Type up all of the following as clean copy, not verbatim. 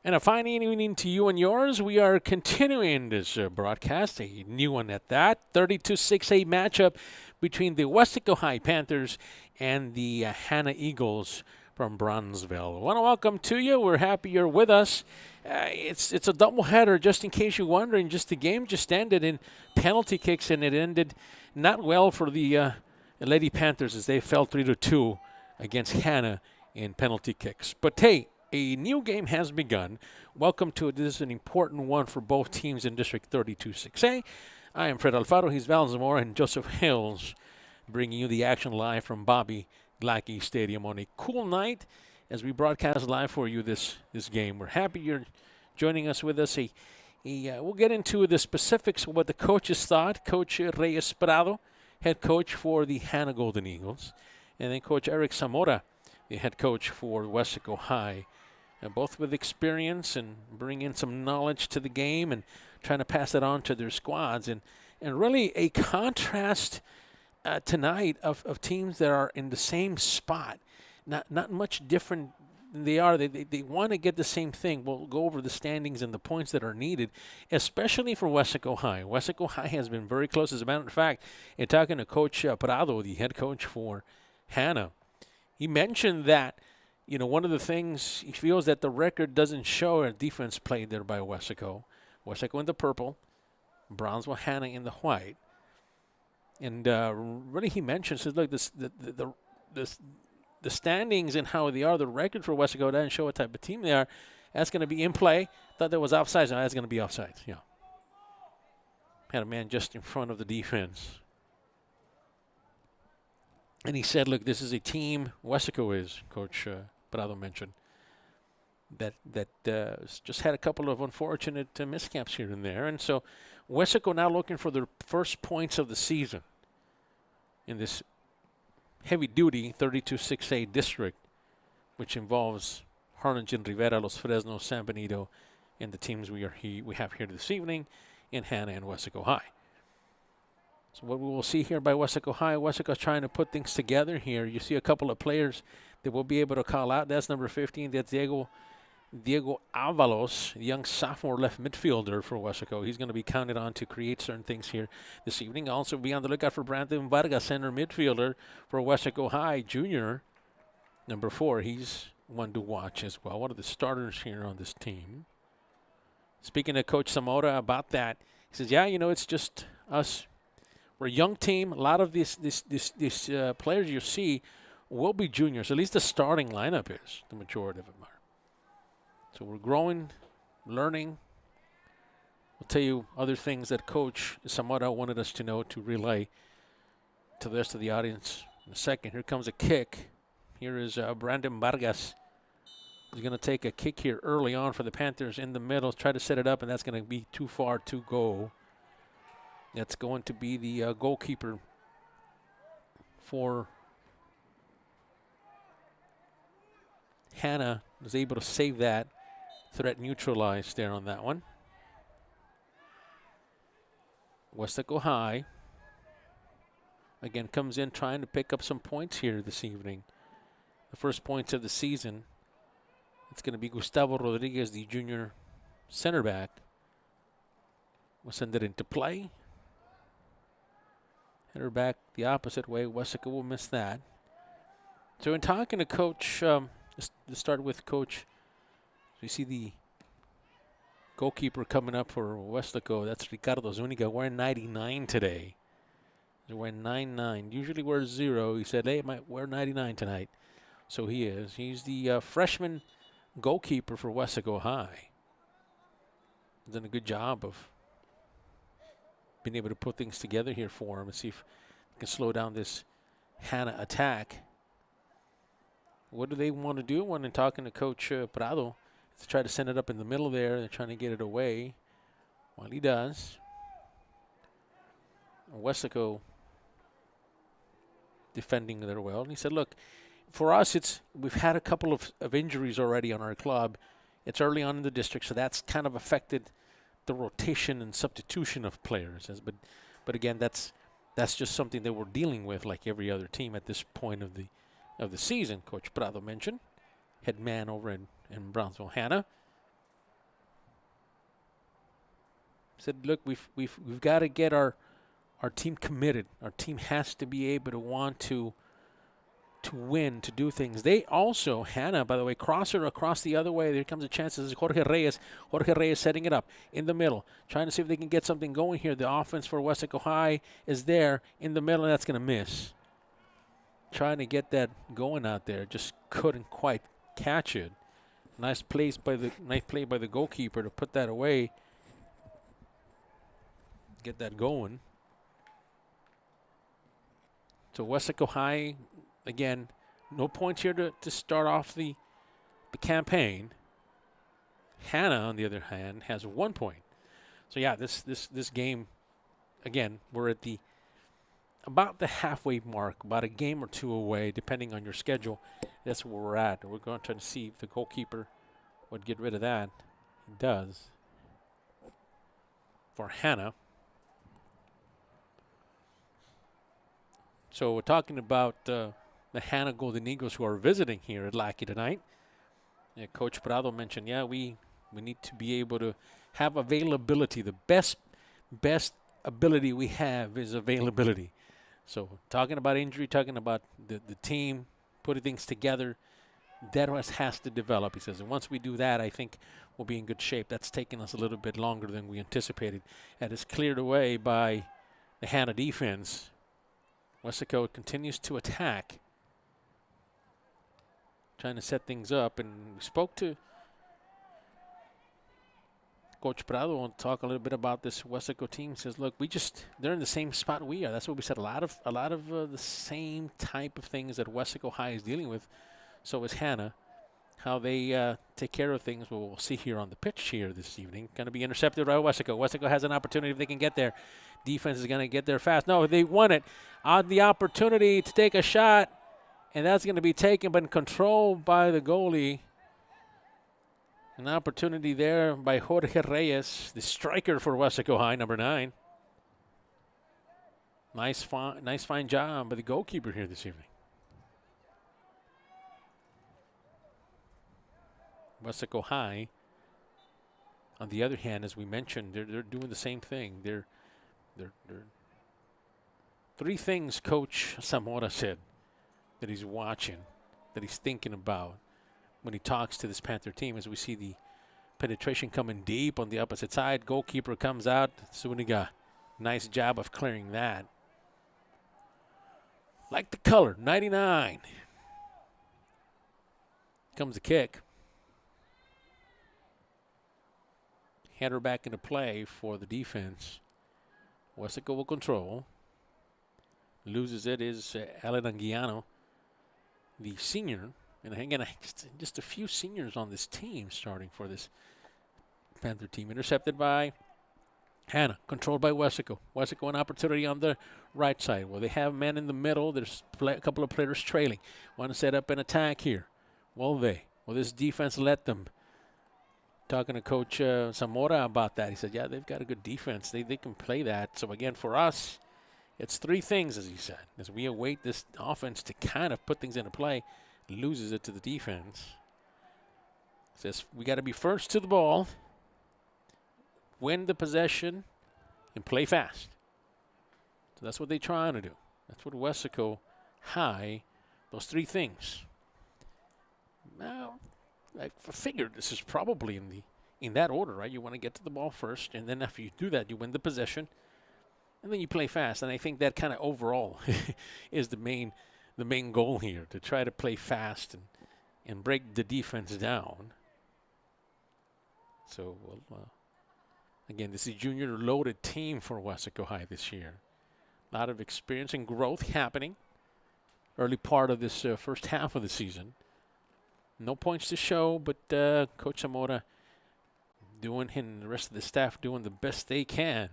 And a fine evening to you and yours. We are continuing this broadcast, a new one at that. 32-6A matchup between the Weslaco Panthers and the Hanna Eagles from Brownsville. I want to welcome to you. We're happy you're with us. It's a doubleheader, just in case you're wondering. Just the game just ended in penalty kicks, and it ended not well for the Lady Panthers as they fell 3-2 against Hanna in penalty kicks. But hey, a new game has begun. Welcome to it. This is an important one for both teams in District 32-6A. I am Fred Alfaro. He's Val Zamora and Joseph Hills, bringing you the action live from Bobby Lackey Stadium on a cool night as we broadcast live for you this game. We're happy you're joining us with us. We'll get into the specifics of what the coaches thought. Coach Reyes Prado, head coach for the Hanna Golden Eagles, and then Coach Eric Zamora, the head coach for Weslaco High. Both with experience and bring in some knowledge to the game and trying to pass it on to their squads. And really a contrast tonight of teams that are in the same spot. Not much different than they are. They want to get the same thing. We'll go over the standings and the points that are needed, especially for Weslaco High. Weslaco High has been very close. As a matter of fact, in talking to Coach Prado, the head coach for Hanna, he mentioned that one of the things he feels that the record doesn't show a defense played there by Weslaco. Weslaco in the purple, Brownsville Hanna in the white. And really he mentions, says, look, the standings and how they are, the record for Weslaco doesn't show what type of team they are. That's going to be in play. Thought that was offside. No, that's going to be offside. Yeah. Had a man just in front of the defense. And he said, look, this is a team, Weslaco is, Coach Prado mentioned, that just had a couple of unfortunate miscaps here and there. And so Weslaco now looking for their first points of the season in this heavy-duty 32-6A district, which involves Harlingen, Rivera, Los Fresnos, San Benito, and the teams we have here this evening in Hanna and Weslaco High. So what we will see here by Weslaco High, Weslaco's trying to put things together here. You see a couple of players that we'll be able to call out. That's number 15. That's Diego Avalos, the young sophomore left midfielder for Weslaco. He's going to be counted on to create certain things here this evening. Also be on the lookout for Brandon Vargas, center midfielder for Weslaco High, junior, number 4. He's one to watch as well. One of the starters here on this team. Speaking to Coach Zamora about that, he says, yeah, it's just us. We're a young team. A lot of these players you see will be juniors. At least the starting lineup is. The majority of them are. So we're growing, learning. We'll tell you other things that Coach Zamora wanted us to know, to relay to the rest of the audience in a second. Here comes a kick. Here is Brandon Vargas. He's going to take a kick here early on for the Panthers in the middle. Try to set it up, and that's going to be too far to go. That's going to be the goalkeeper for Hanna. Was able to save that. Threat neutralized there on that one. Weslaco High again comes in trying to pick up some points here this evening. The first points of the season. It's going to be Gustavo Rodriguez, the junior center back. We'll send it into play. Header back the opposite way. Weslaco will miss that. So in talking to Coach, let's start with Coach. We see the goalkeeper coming up for Weslaco. That's Ricardo Zuniga wearing 99 today. He's wearing 99. Usually wears 0. He said, hey, I might wear 99 tonight. So he is. He's the freshman goalkeeper for Weslaco High. He's done a good job of being able to put things together here for him and see if he can slow down this Hanna attack. What do they want to do? When talking to Coach Prado, to try to send it up in the middle there. They're trying to get it away. While he does, Weslaco defending there well. And he said, look, for us, we've had a couple of injuries already on our club. It's early on in the district, so that's kind of affected the rotation and substitution of players. But again, that's just something that we're dealing with like every other team at this point of the season. Coach Prado mentioned, head man over in Brownsville Hanna. said, look, we've got to get our team committed. Our team has to be able to want to win, to do things. They also, Hanna, by the way, crosser across the other way. There comes a chance. This is Jorge Reyes. Jorge Reyes setting it up in the middle, trying to see if they can get something going here. The offense for Weslaco High is there in the middle, and that's going to miss. Trying to get that going out there, just couldn't quite catch it. Nice play by the goalkeeper to put that away, get that going. So Weslaco High, again, no points here to start off the campaign. Hanna, on the other hand, has 1 point. So yeah, this game, again, we're at about the halfway mark, about a game or two away, depending on your schedule. That's where we're at. We're going to try to see if the goalkeeper would get rid of that. He does. For Hanna. So we're talking about the Hanna Golden Eagles who are visiting here at Lackey tonight. Yeah, Coach Prado mentioned, we need to be able to have availability. The best ability we have is availability. So talking about injury, talking about the team, putting things together, that has to develop, he says. And once we do that, I think we'll be in good shape. That's taken us a little bit longer than we anticipated. That is cleared away by the Hanna defense. Weslaco continues to attack, trying to set things up. And we spoke to Coach Prado and talk a little bit about this Weslaco team. He says, look, they're in the same spot we are. That's what we said. A lot of the same type of things that Weslaco High is dealing with. So is Hanna. How they take care of things, we'll see here on the pitch here this evening. Going to be intercepted by Weslaco. Weslaco has an opportunity if they can get there. Defense is going to get there fast. No, they won it. On the opportunity to take a shot, and that's going to be taken but controlled by the goalie. An opportunity there by Jorge Reyes, the striker for Weslaco High, number 9. Nice fine job by the goalkeeper here this evening. Weslaco High, on the other hand, as we mentioned, they're doing the same thing. They're three things Coach Zamora said that he's watching, that he's thinking about when he talks to this Panther team. As we see the penetration coming deep on the opposite side, goalkeeper comes out. Zuniga, nice job of clearing that. Like the color, 99. Comes the kick. Header back into play for the defense. Weslaco will control. Loses it is Alan Anguiano, the senior. And again, just a few seniors on this team starting for this Panther team. Intercepted by Hanna, controlled by Weslaco. Weslaco an opportunity on the right side. Well, they have men in the middle. There's a couple of players trailing. Want to set up an attack here. Will this defense let them? Talking to Coach Zamora about that. He said, yeah, they've got a good defense. They can play that. So, again, for us, it's three things, as he said. As we await this offense to kind of put things into play, loses it to the defense. Says we got to be first to the ball, win the possession, and play fast. So that's what they're trying to do. That's what Weslaco High, those three things. Now, I figured this is probably in that order, right? You want to get to the ball first, and then after you do that, you win the possession, and then you play fast. And I think that kind of overall is the main goal here, to try to play fast and break the defense down. So, again, this is a junior loaded team for Weslaco High this year. A lot of experience and growth happening early part of this first half of the season. No points to show, but Coach Zamora and the rest of the staff doing the best they can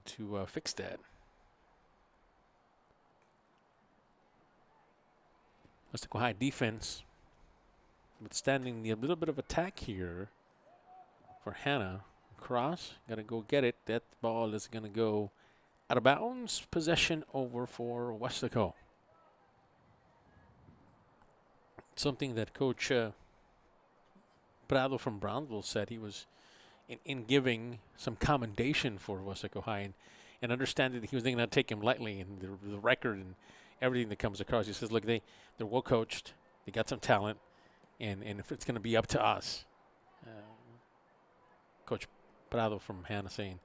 to fix that. Weslaco High defense withstanding a little bit of attack here for Hanna. Cross, got to go get it. That ball is going to go out of bounds. Possession over for Weslaco. Something that Coach Prado from Brownsville said he was in giving some commendation for Weslaco High and understanding that he was not going to take him lightly and the record and everything that comes across. He says, look, they're well coached. They got some talent. And if it's going to be up to us, Coach Prado from Hanna saying,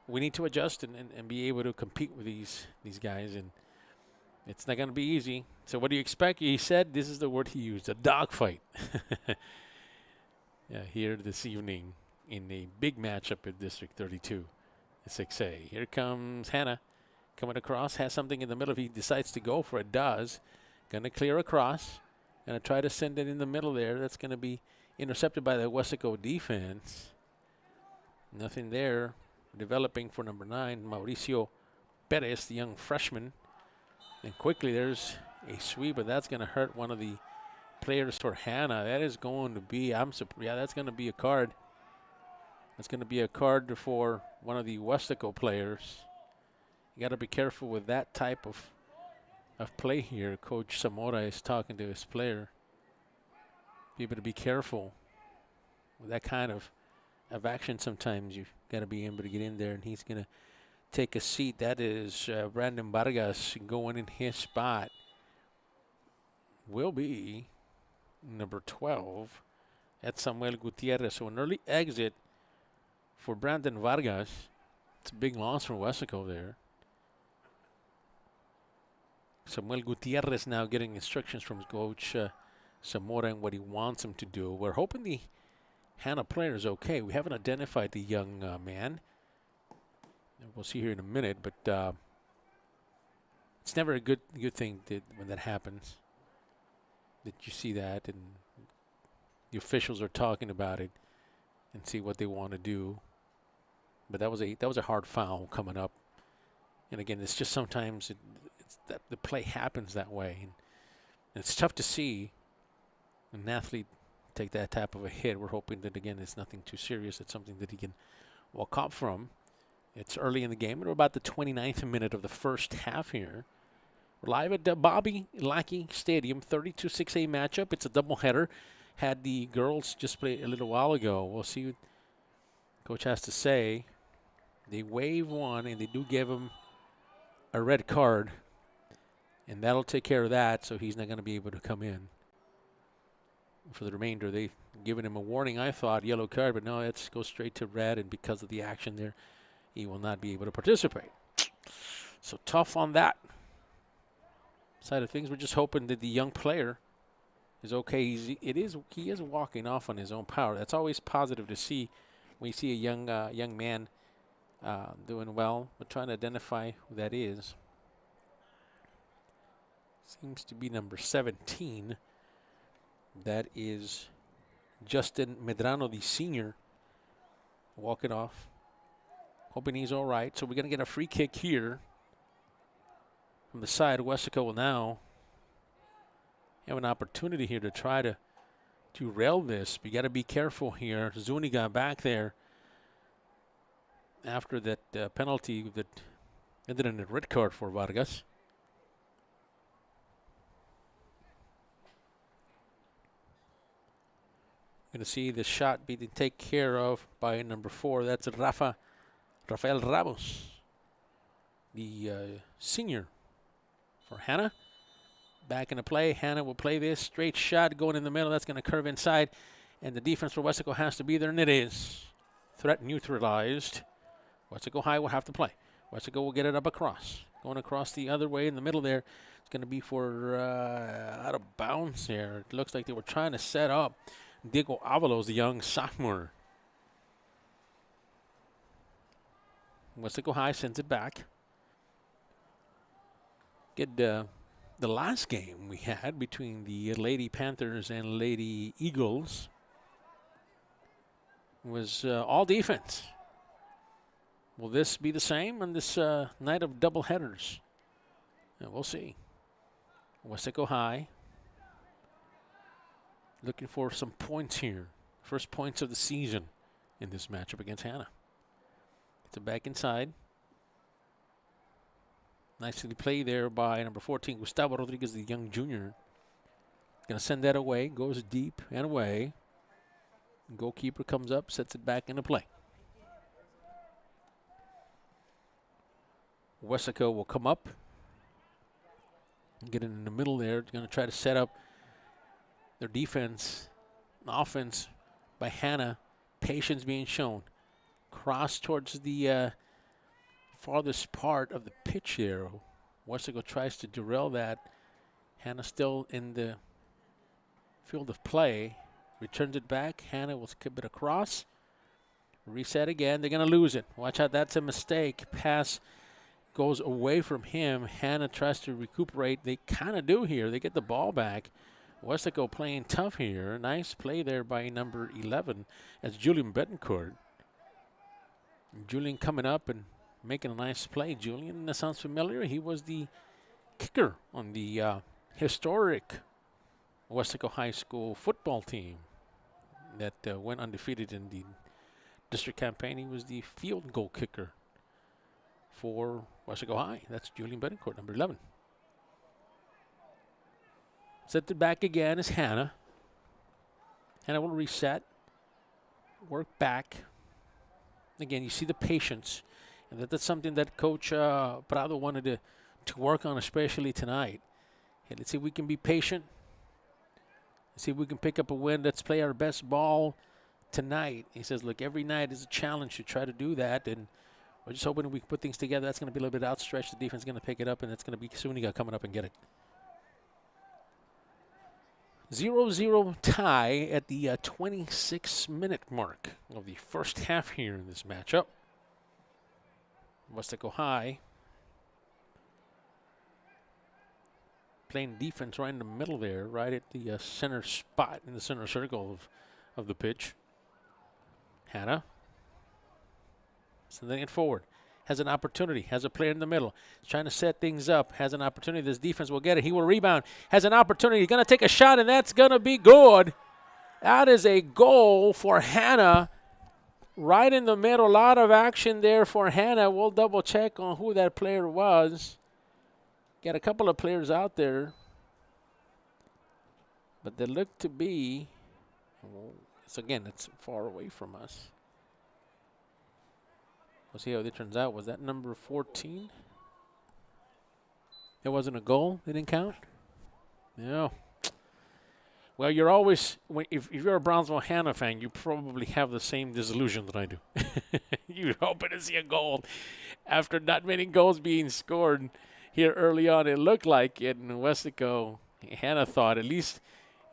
we need to adjust and be able to compete with these guys. And it's not going to be easy. So what do you expect? He said, this is the word he used, a dogfight. Here this evening in a big matchup at District 32, 6A. Here comes Hanna coming across, has something in the middle. If he decides to go for it, does. Going to clear across. Going to try to send it in the middle there. That's going to be intercepted by the Weslaco defense. Nothing there. Developing for number 9, Mauricio Perez, the young freshman. And quickly there's a sweep, but that's going to hurt one of the players for Hanna. That is going to be, that's going to be a card. That's going to be a card for one of the Weslaco players. You got to be careful with that type of play here. Coach Zamora is talking to his player. People to be careful with that kind of action. Sometimes you've got to be able to get in there, and he's going to take a seat. That is Brandon Vargas going in his spot. Will be number 12. That's Samuel Gutierrez. So an early exit for Brandon Vargas. It's a big loss for Weslaco there. Samuel Gutierrez now getting instructions from Coach Zamora and what he wants him to do. We're hoping the Hanna player is okay. We haven't identified the young man. We'll see here in a minute, but it's never a good thing when that happens. That you see that and the officials are talking about it and see what they want to do. But that was a hard foul coming up. And again, it's just sometimes it's that the play happens that way, and it's tough to see an athlete take that type of a hit. We're hoping that again it's nothing too serious. It's something that he can walk up from. It's early in the game. We're about the 29th minute of the first half here. We're live at Bobby Lackey Stadium, 32-6A matchup. It's a doubleheader. Had the girls just play a little while ago. We'll see what Coach has to say. They waive one, and they do give him a red card, and that'll take care of that, so he's not going to be able to come in. For the remainder, they've given him a warning, I thought, yellow card, but no, it goes straight to red, and because of the action there, he will not be able to participate. So tough on that side of things. We're just hoping that the young player is okay. He is walking off on his own power. That's always positive to see when you see a young man doing well. We're trying to identify who that is. Seems to be number 17. That is Justin Medrano, the senior, walking off. Hoping he's all right. So we're going to get a free kick here from the side. Weslaco will now have an opportunity here to try to rail this. We got to be careful here. Zuniga back there after that penalty that ended in a red card for Vargas. Going to see the shot being taken care of by number 4. That's Rafael Ramos, the senior for Hanna. Back into play. Hanna will play this straight shot going in the middle. That's going to curve inside, and the defense for Weslaco has to be there, and it is. Threat neutralized. Weslaco High will have to play. Weslaco will get it up across. Going across the other way in the middle there. It's going to be for out of bounds there. It looks like they were trying to set up Diego Avalos, the young sophomore. Weslaco High sends it back. Get the last game we had between the Lady Panthers and Lady Eagles was all defense. Will this be the same on this night of doubleheaders? We'll see. Weslaco High looking for some points here. First points of the season in this matchup against Hanna. It's a back inside. Nicely played there by number 14, Gustavo Rodriguez, the young junior. Going to send that away. Goes deep and away. Goalkeeper comes up, sets it back into play. Weslaco will come up, get it in the middle there. Going to try to set up their defense, offense by Hanna. Patience being shown. Cross towards the farthest part of the pitch there. Weslaco tries to derail that. Hanna still in the field of play. Returns it back. Hanna will skip it across. Reset again. They're going to lose it. Watch out. That's a mistake. Pass goes away from him. Hanna tries to recuperate. They kind of do here. They get the ball back. Weslaco playing tough here. Nice play there by number 11. That's Julian Betancourt. Julian coming up and making a nice play. Julian, that sounds familiar. He was the kicker on the historic Weslaco High School football team that went undefeated in the district campaign. He was the field goal kicker for Weslaco High. That's Julian Betancourt, number 11. Set it back again is Hanna. Hanna will reset, work back. Again, you see the patience, and that's something that Coach Prado wanted to work on, especially tonight. Okay, let's see if we can be patient. Let's see if we can pick up a win. Let's play our best ball tonight. He says, look, every night is a challenge to try to do that, and we're just hoping we can put things together. That's going to be a little bit outstretched. The defense is going to pick it up, and it's going to be Zuniga coming up and get it. 0-0 tie at the 26-minute mark of the first half here in this matchup. Weslaco High playing defense right in the middle there, right at the center spot in the center circle of the pitch. Hanna sending it forward. Has an opportunity, has a player in the middle. He's trying to set things up, has an opportunity. This defense will get it. He will rebound, has an opportunity. He's going to take a shot, and that's going to be good. That is a goal for Hanna. Right in the middle, a lot of action there for Hanna. We'll double check on who that player was. Got a couple of players out there, but they look to be, so again, it's far away from us. We'll see how it turns out. Was that number 14? It wasn't a goal? They didn't count? No. Well, you're always, if you're a Brownsville Hanna fan, you probably have the same disillusion that I do. You're hoping to see a goal after not many goals being scored here early on. It looked like it in Weslaco. Hanna thought, at least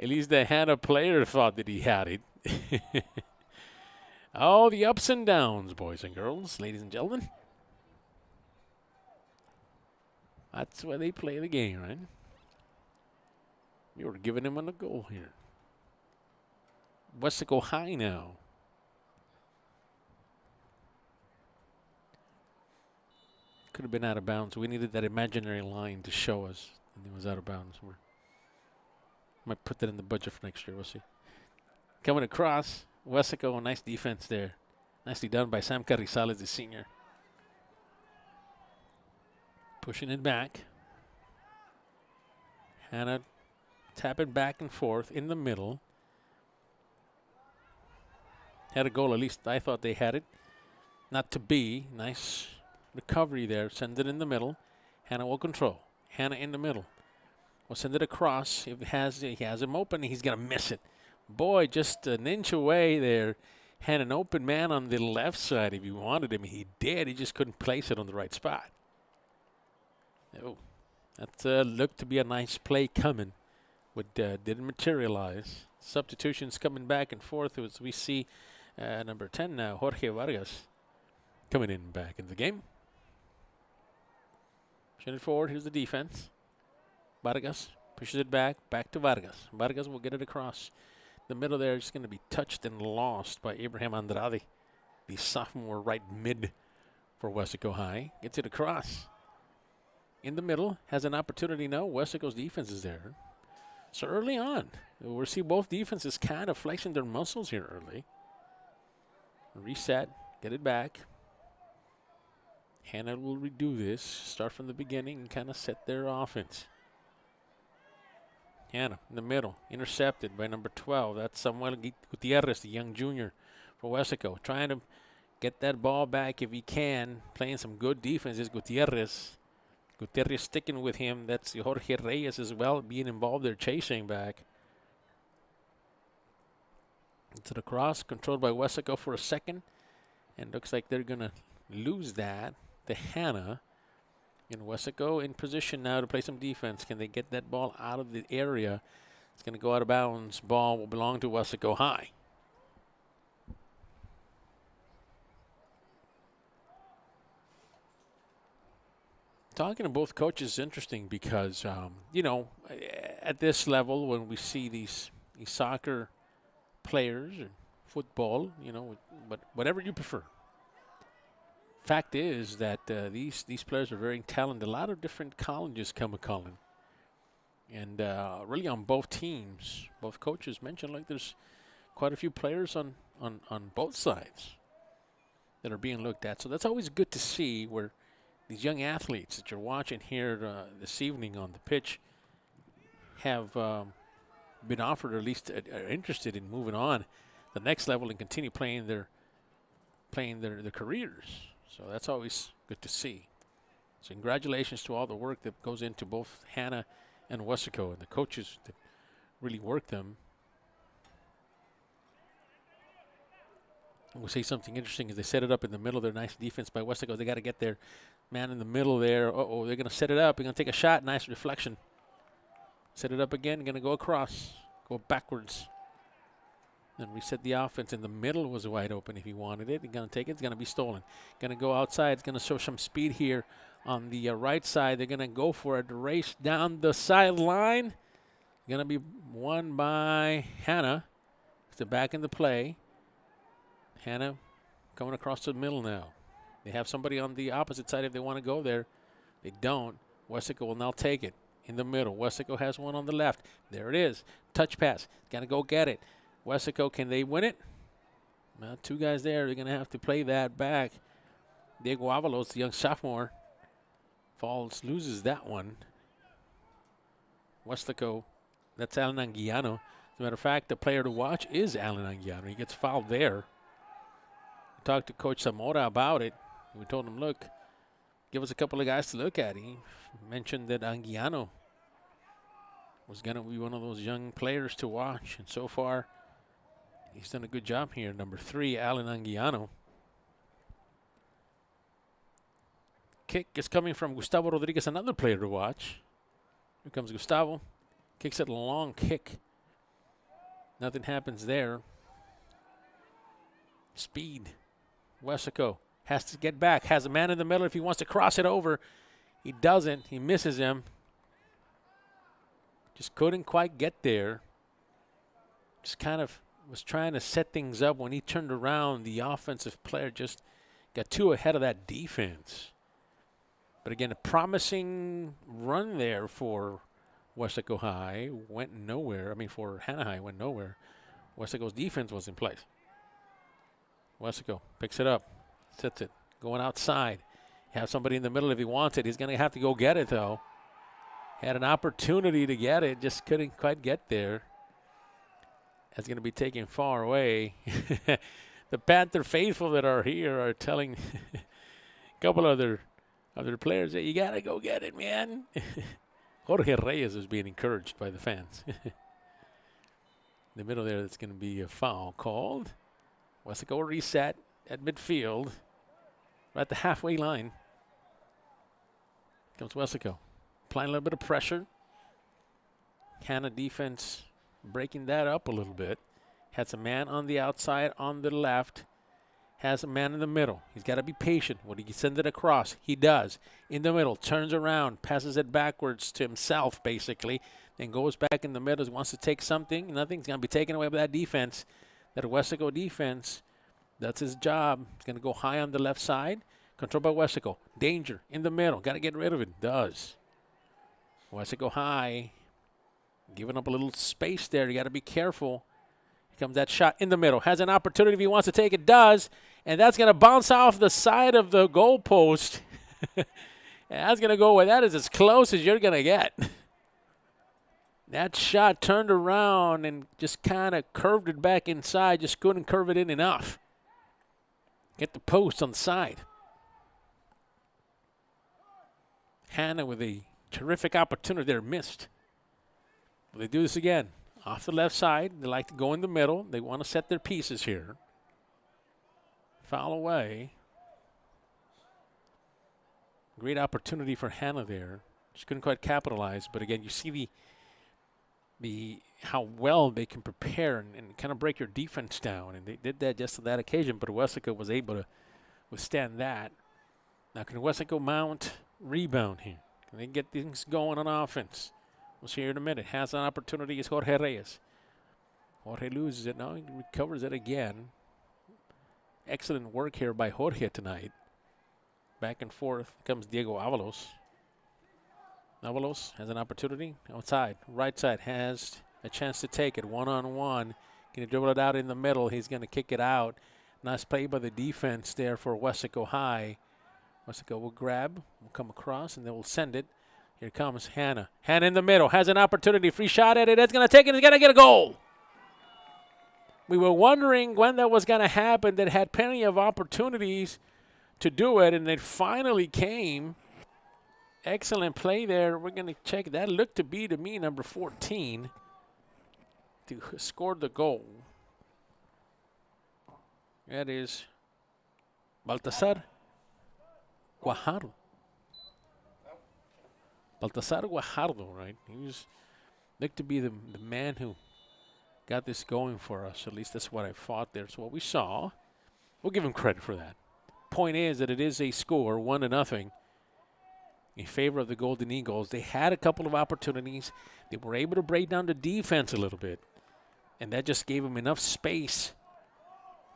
the Hanna player thought that he had it. Oh, the ups and downs, boys and girls, ladies and gentlemen. That's why they play the game, right? You were giving him on the goal here. Weslaco High now. Could have been out of bounds. We needed that imaginary line to show us that it was out of bounds. We might put that in the budget for next year. We'll see. Coming across. Weslaco, nice defense there. Nicely done by Sam Carrizales, the senior. Pushing it back. Hanna tapping back and forth in the middle. Had a goal, at least I thought they had it. Not to be. Nice recovery there. Sends it in the middle. Hanna will control. Hanna in the middle. We'll send it across. If he has him open, he's going to miss it. Boy, just an inch away there. Had an open man on the left side if he wanted him. He did. He just couldn't place it on the right spot. Oh, that looked to be a nice play coming, but didn't materialize. Substitutions coming back and forth as we see number 10 now, Jorge Vargas, coming in back in the game. Pushing it forward. Here's the defense. Vargas pushes it back to Vargas. Vargas will get it across. The middle there is going to be touched and lost by Abraham Andrade, the sophomore right mid for Weslaco High. Gets it across. In the middle, has an opportunity now. Weslaco's defense is there. So early on, we'll see both defenses kind of flexing their muscles here early. Reset, get it back. Hanna will redo this, start from the beginning and kind of set their offense. Hanna in the middle, intercepted by number 12. That's Samuel Gutierrez, the young junior for Weslaco, trying to get that ball back if he can. Playing some good defense is Gutierrez. Gutierrez sticking with him. That's Jorge Reyes as well, being involved there, chasing back. To the cross, controlled by Weslaco for a second. And looks like they're going to lose that to Hanna. And Weslaco in position now to play some defense. Can they get that ball out of the area? It's going to go out of bounds. Ball will belong to Weslaco High. Talking to both coaches is interesting because, you know, at this level, when we see these soccer players or football, you know, but whatever you prefer. Fact is that these players are very talented. A lot of different colleges come calling, and really on both teams, both coaches mentioned like there's quite a few players on both sides that are being looked at. So that's always good to see where these young athletes that you're watching here this evening on the pitch have been offered, or at least are interested in moving on the next level and continue playing their careers. So that's always good to see. So congratulations to all the work that goes into both Hanna and Weslaco and the coaches that really work them. We'll say something interesting as they set it up in the middle. They're nice defense by Weslaco. They got to get their man in the middle there. Uh-oh, they're going to set it up. They're going to take a shot. Nice reflection. Set it up again. Going to go across. Go backwards. Then reset the offense. In the middle was wide open if he wanted it. He's going to take it. It's going to be stolen. Going to go outside. It's going to show some speed here on the right side. They're going to go for it. Race down the sideline. Going to be won by Hanna. It's back in the play. Hanna coming across the middle now. They have somebody on the opposite side if they want to go there. They don't. Weslaco will now take it in the middle. Weslaco has one on the left. There it is. Touch pass. Got to go get it. Weslaco, can they win it? Well, two guys there. They're going to have to play that back. Diego Avalos, the young sophomore, falls, loses that one. Weslaco, that's Alan Anguiano. As a matter of fact, the player to watch is Alan Anguiano. He gets fouled there. We talked to Coach Zamora about it. We told him, look, give us a couple of guys to look at. He mentioned that Anguiano was going to be one of those young players to watch. And so far, he's done a good job here. Number 3, Alan Anguiano. Kick is coming from Gustavo Rodriguez, another player to watch. Here comes Gustavo. Kicks it a long kick. Nothing happens there. Speed. Weslaco has to get back. Has a man in the middle if he wants to cross it over. He doesn't. He misses him. Just couldn't quite get there. Just kind of was trying to set things up. When he turned around, the offensive player just got too ahead of that defense. But again, a promising run there for Weslaco High went nowhere. I mean, for Hanna High went nowhere. Weslaco's defense was in place. Weslaco picks it up, sets it, going outside. Have somebody in the middle if he wants it. He's going to have to go get it, though. Had an opportunity to get it, just couldn't quite get there. That's going to be taken far away. The Panther faithful that are here are telling a couple other players that you got to go get it, man. Jorge Reyes is being encouraged by the fans. In the middle there, that's going to be a foul called. Weslaco reset at midfield. Right at the halfway line. Comes Weslaco. Applying a little bit of pressure. Hanna defense breaking that up a little bit. Has a man on the outside on the left. Has a man in the middle. He's got to be patient. When he sends it across, he does. In the middle, turns around, passes it backwards to himself, basically. Then goes back in the middle, wants to take something. Nothing's going to be taken away by that defense. That Weslaco defense, that's his job. He's going to go high on the left side. Controlled by Weslaco. Danger in the middle. Got to get rid of it. Does. Weslaco High. Giving up a little space there. You got to be careful. Here comes that shot in the middle. Has an opportunity if he wants to take it. Does. And that's going to bounce off the side of the goalpost. And that's going to go away. That is as close as you're going to get. That shot turned around and just kind of curved it back inside. Just couldn't curve it in enough. Get the post on the side. Hanna with a terrific opportunity there, missed. But they do this again. Off the left side, they like to go in the middle. They want to set their pieces here. Foul away. Great opportunity for Hanna there. Just couldn't quite capitalize. But again, you see the how well they can prepare and kind of break your defense down. And they did that just on that occasion, but Westlaco was able to withstand that. Now can Westlaco mount rebound here? Can they get things going on offense? We'll see here in a minute. Has an opportunity is Jorge Reyes. Jorge loses it. Now he recovers it again. Excellent work here by Jorge tonight. Back and forth comes Diego Avalos. Avalos has an opportunity outside. Right side has a chance to take it one-on-one. Can he dribble it out in the middle? He's going to kick it out. Nice play by the defense there for Weslaco High. Weslaco will grab, will come across, and they will send it. Here comes Hanna. Hanna in the middle. Has an opportunity. Free shot at it. That's going to take it. He's going to get a goal. We were wondering when that was going to happen. That had plenty of opportunities to do it, and it finally came. Excellent play there. We're going to check. That looked to be, to me, number 14 to score the goal. That is Baltasar Guajardo. Baltasar Guajardo, right? He was looked to be the man who got this going for us. At least that's what I thought there. So what we saw, we'll give him credit for that. Point is that it is a score, 1-0, in favor of the Golden Eagles. They had a couple of opportunities. They were able to break down the defense a little bit, and that just gave them enough space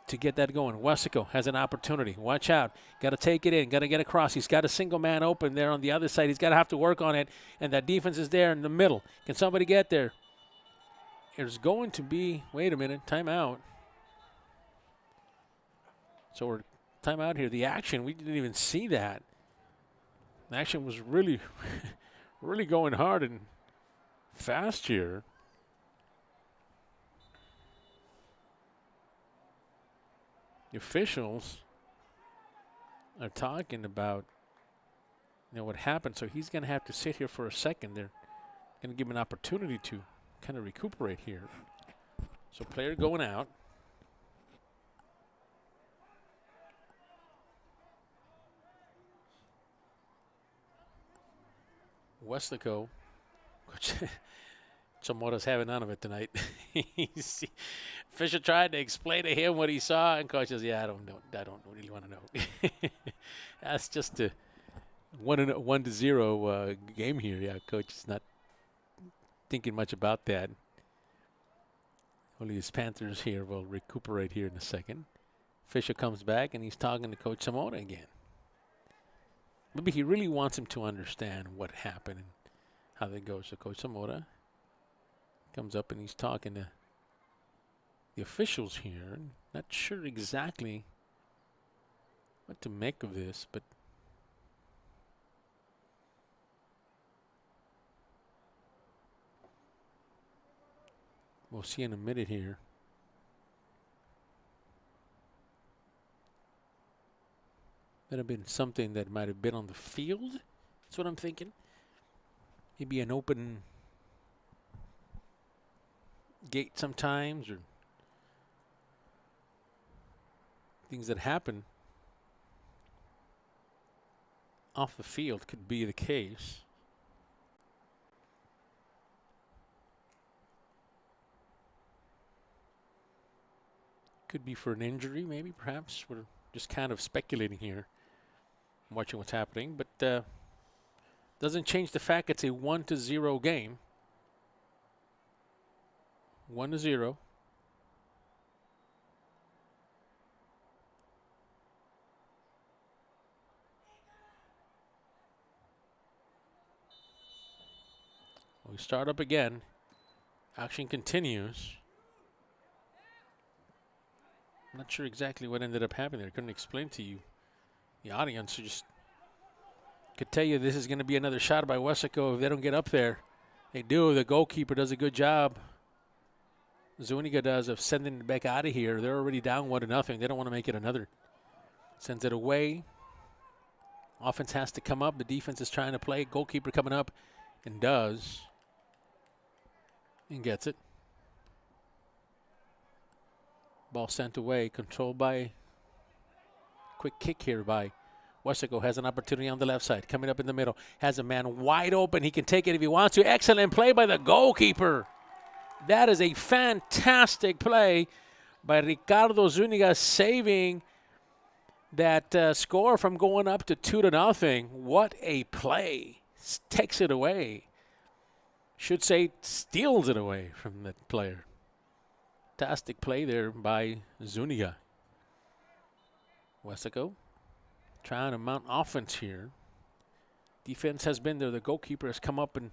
to get that going. Weslaco has an opportunity. Watch out. Got to take it in. Got to get across. He's got a single man open there on the other side. He's got to have to work on it, and that defense is there in the middle. Can somebody get there? There's going to be, wait a minute, timeout. So we're timeout here. The action, we didn't even see that. The action was really, really going hard and fast here. The officials are talking about, what happened. So he's going to have to sit here for a second. They're going to give him an opportunity to kind of recuperate here. So player going out. Westlaco, Coach Zamora's having none of it tonight. Fisher tried to explain to him what he saw, and Coach says, "Yeah, I don't know. I don't really want to know." That's just a 1-0 game here. Yeah, Coach is not thinking much about that. Only his Panthers here will recuperate here in a second. Fisher comes back, and he's talking to Coach Zamora again. Maybe he really wants him to understand what happened and how that goes. So Coach Zamora comes up and he's talking to the officials here. Not sure exactly what to make of this, but we'll see in a minute here. That have been something that might have been on the field. That's what I'm thinking. Maybe an open gate sometimes, or things that happen off the field could be the case. Could be for an injury, maybe, perhaps. We're just kind of speculating here, watching what's happening, but doesn't change the fact it's a 1-0 game. 1-0. We start up again. Action continues. I'm not sure exactly what ended up happening there. I couldn't explain to you. The audience just could tell you this is going to be another shot by Weslaco if they don't get up there They do. The goalkeeper does a good job. Zuniga does of sending it back out of here. They're already down 1-0. They don't want to make it another. Sends it away. Offense has to come up. The defense is trying to play. Goalkeeper coming up and does. And gets it. Ball sent away. Controlled by. Quick kick here by Weslaco. Has an opportunity on the left side. Coming up in the middle. Has a man wide open. He can take it if he wants to. Excellent play by the goalkeeper. That is a fantastic play by Ricardo Zuniga, saving that score from going up to 2-0. What a play. Takes it away. Should say steals it away from the player. Fantastic play there by Zuniga. Weslaco trying to mount offense here. Defense has been there. The goalkeeper has come up and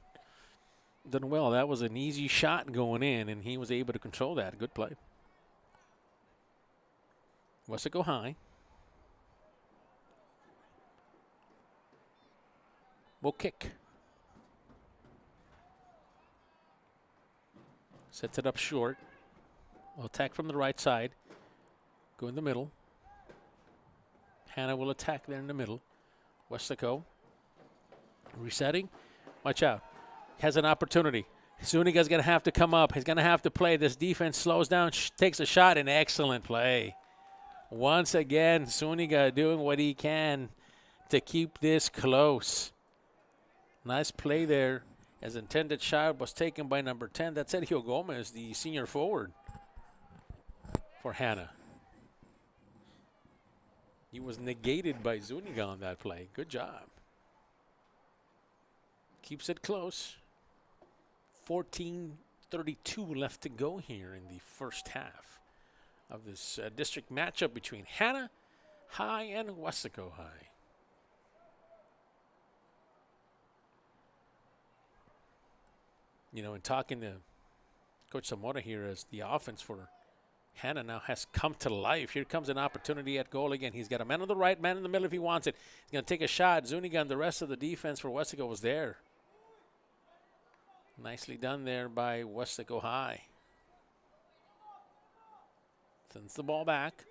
done well. That was an easy shot going in, and he was able to control that. Good play. Weslaco high. Will kick. Sets it up short. Will attack from the right side. Go in the middle. Hanna will attack there in the middle. Weslaco resetting. Watch out. Has an opportunity. Zuniga's going to have to come up. He's going to have to play. This defense slows down, takes a shot, and excellent play. Once again, Zuniga doing what he can to keep this close. Nice play there. As intended shot was taken by number 10. That's Sergio Gomez, the senior forward for Hanna. He was negated by Zuniga on that play. Good job. Keeps it close. 14:32 left to go here in the first half of this district matchup between Hanna High and Weslaco High. You know, in talking to Coach Zamora here, as the offense for Hanna now has come to life. Here comes an opportunity at goal again. He's got a man on the right, man in the middle if he wants it. He's going to take a shot. Zuniga and the rest of the defense for Weslaco was there. Nicely done there by Weslaco High. Sends the ball back.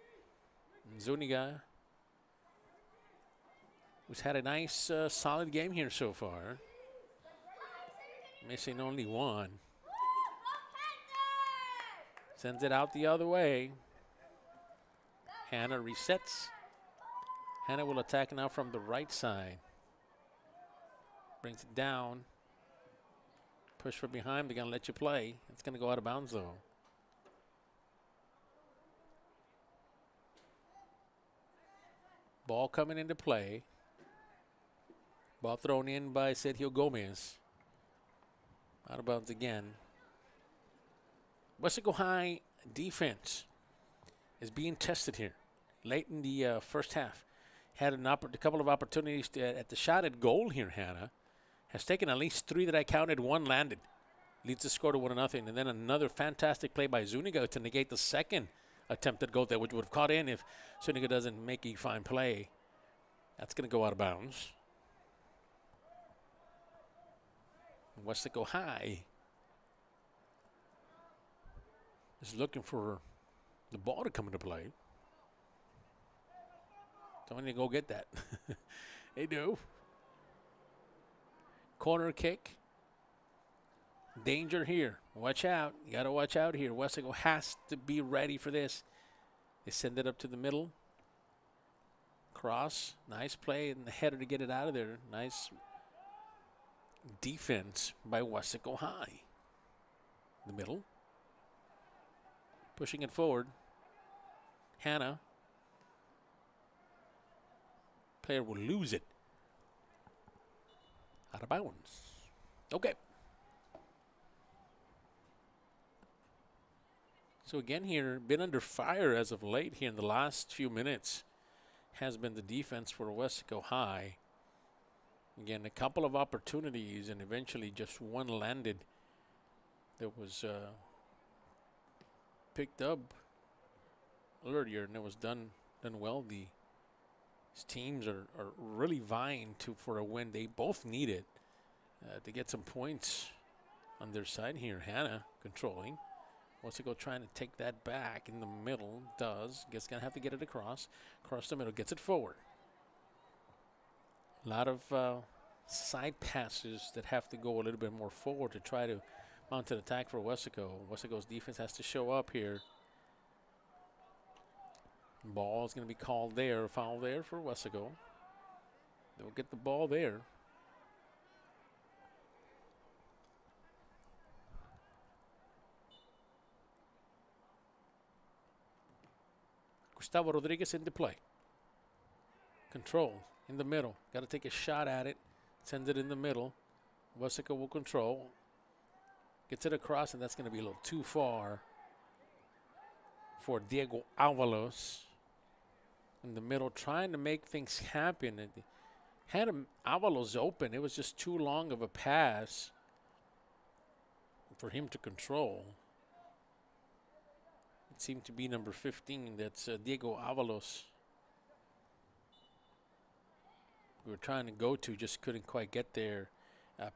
And Zuniga, who's had a nice, solid game here so far. Missing only one. Sends it out the other way. Hanna resets. Hanna will attack now from the right side. Brings it down. Push from behind. They're going to let you play. It's going to go out of bounds, though. Ball coming into play. Ball thrown in by Sergio Gomez. Out of bounds again. Weslaco High defense is being tested here late in the first half. Had a couple of opportunities at the shot at goal here. Hanna has taken at least 3 that I counted. 1 landed. Leads the score to 1-0. And then another fantastic play by Zuniga to negate the second attempted goal that would have caught in if Zuniga doesn't make a fine play. That's going to go out of bounds. Weslaco High is looking for the ball to come into play. So I need to go get that. They do. Corner kick. Danger here. Watch out. You got to watch out here. Weslaco has to be ready for this. They send it up to the middle. Cross. Nice play and the header to get it out of there. Nice defense by Weslaco High. The middle. Pushing it forward. Hanna. Player will lose it. Out of bounds. Okay. So again here, been under fire as of late here in the last few minutes has been the defense for Weslaco High. Again, a couple of opportunities and eventually just one landed that was picked up earlier, and it was done well. These teams are really vying for a win. They both need it to get some points on their side here. Hanna controlling. Weslaco trying to take that back in the middle. Does. Gets going to have to get it across. Across the middle. Gets it forward. A lot of side passes that have to go a little bit more forward to try to mount an attack for Weslaco. Weslaco's defense has to show up here. Ball is going to be called there. Foul there for Weslaco. They'll get the ball there. Gustavo Rodriguez into play. Control in the middle. Got to take a shot at it. Sends it in the middle. Weslaco will control. Gets it across, and that's going to be a little too far for Diego Avalos. In the middle, trying to make things happen. And had Avalos open. It was just too long of a pass for him to control. It seemed to be number 15. That's Diego Avalos. We were trying to go to, just couldn't quite get there.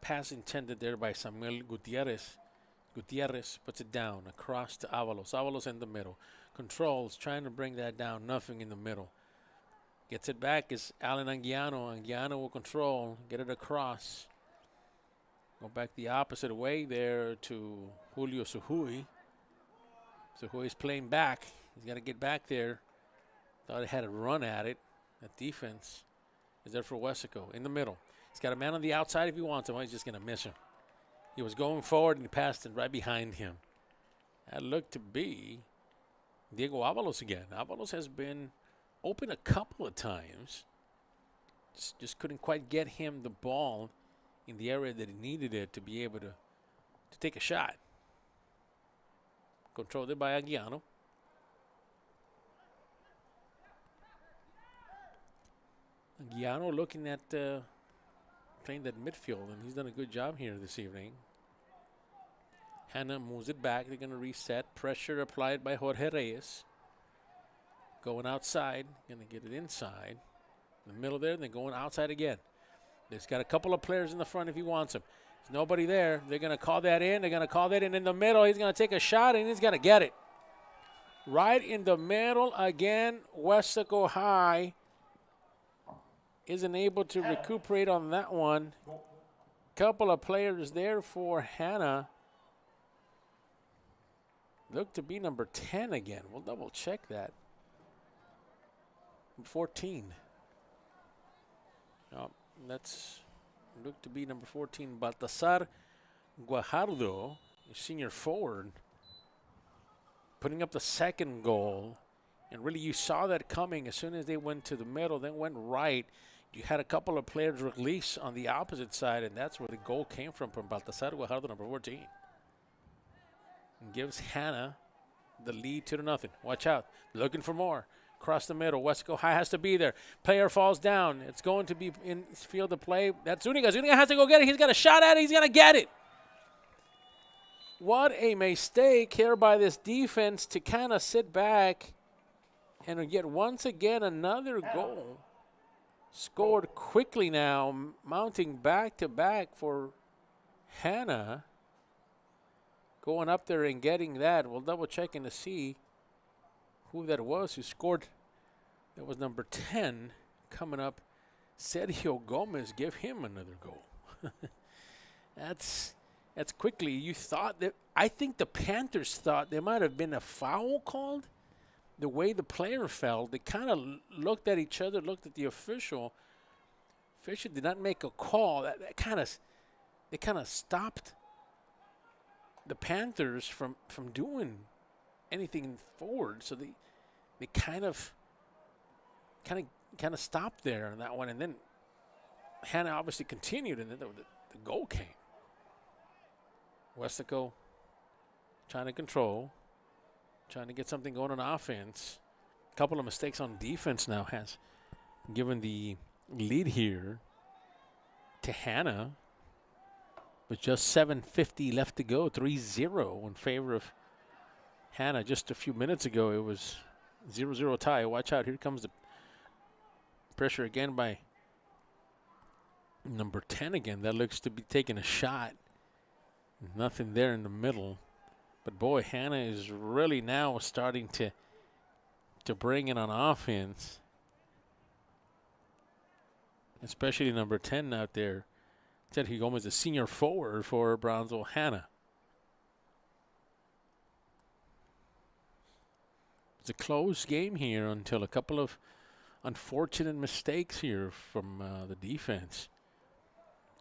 Pass intended there by Samuel Gutierrez. Gutierrez puts it down across to Avalos. Avalos in the middle. Controls, trying to bring that down. Nothing in the middle. Gets it back is Alan Anguiano. Anguiano will control. Get it across. Go back the opposite way there to Julio Suhui. Suhui's playing back. He's got to get back there. Thought he had a run at it. That defense is there for Weslaco in the middle. He's got a man on the outside if he wants him. He's just going to miss him. He was going forward and he passed it right behind him. That looked to be Diego Avalos again. Avalos has been open a couple of times. Just couldn't quite get him the ball in the area that he needed it to be able to take a shot. Controlled it by Aguiano. Aguiano looking at playing that midfield, and he's done a good job here this evening. Hanna moves it back. They're going to reset. Pressure applied by Jorge Reyes. Going outside. Going to get it inside. In the middle there. Then going outside again. He's got a couple of players in the front if he wants them. There's nobody there. They're going to call that in. They're going to call that in the middle. He's going to take a shot, and he's going to get it. Right in the middle again. Weslaco High isn't able to recuperate on that one. Couple of players there for Hanna. Look to be number 10 again. We'll double check that. 14. That's look to be number 14, Baltasar Guajardo, senior forward, putting up the second goal. And really you saw that coming as soon as they went to the middle, then went right. You had a couple of players release on the opposite side, and that's where the goal came from Baltasar Guajardo, number 14. And gives Hanna the lead 2-0. Watch out. Looking for more. Across the middle. Weslaco High has to be there. Player falls down. It's going to be in field of play. That's Zuniga. Zuniga has to go get it. He's got a shot at it. He's going to get it. What a mistake here by this defense to kind of sit back and get once again another goal. Scored quickly now, mounting back-to-back for Hanna. Going up there and getting that. We'll double-checking to see who that was who scored. That was number 10 coming up. Sergio Gomez. Give him another goal. That's quickly. You thought that, I think the Panthers thought there might have been a foul called. The way the player fell, they kind of looked at each other, looked at the official. Official did not make a call. That kind of stopped the Panthers from doing anything forward. So they kind of stopped there on that one, and then Hanna obviously continued, and then the goal came. Weslaco trying to control. Trying to get something going on offense. A couple of mistakes on defense now has given the lead here to Hanna. With just 7:50 left to go, 3-0 in favor of Hanna. Just a few minutes ago, it was 0-0 tie. Watch out, here comes the pressure again by number 10 again. That looks to be taking a shot Nothing there in the middle. But boy, Hanna is really now starting to bring it on offense. Especially number 10 out there. Said he almost a senior forward for Brownsville Hanna. It's a close game here until a couple of unfortunate mistakes here from the defense.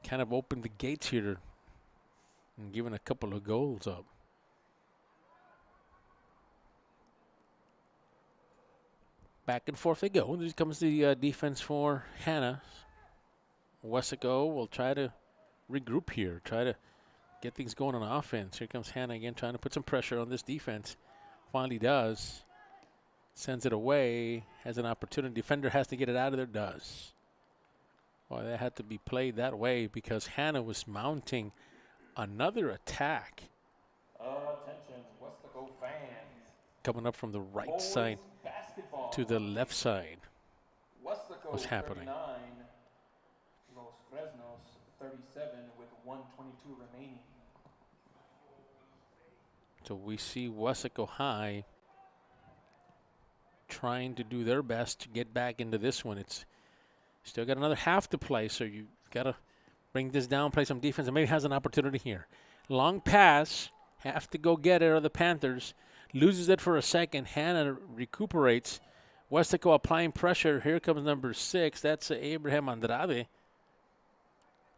Kind of opened the gates here and given a couple of goals up. Back and forth they go. Here comes the defense for Hanna. Westlaco will try to regroup here, try to get things going on offense. Here comes Hanna again, trying to put some pressure on this defense. Finally does. Sends it away. Has an opportunity. Defender has to get it out of there. Does. Boy, that had to be played that way because Hanna was mounting another attack. Attention, Weslaco fans. Coming up from the right side to the left side. Weslaco What's happening? 39, Los Fresnos 37 with 1:22 remaining. So we see Weslaco High trying to do their best to get back into this one. It's still got another half to play, so you got to bring this down, play some defense, and maybe has an opportunity here. Long pass, have to go get it, or the Panthers. Loses it for a second. Hanna recuperates. Weslaco applying pressure. Here comes number 6. That's Abraham Andrade.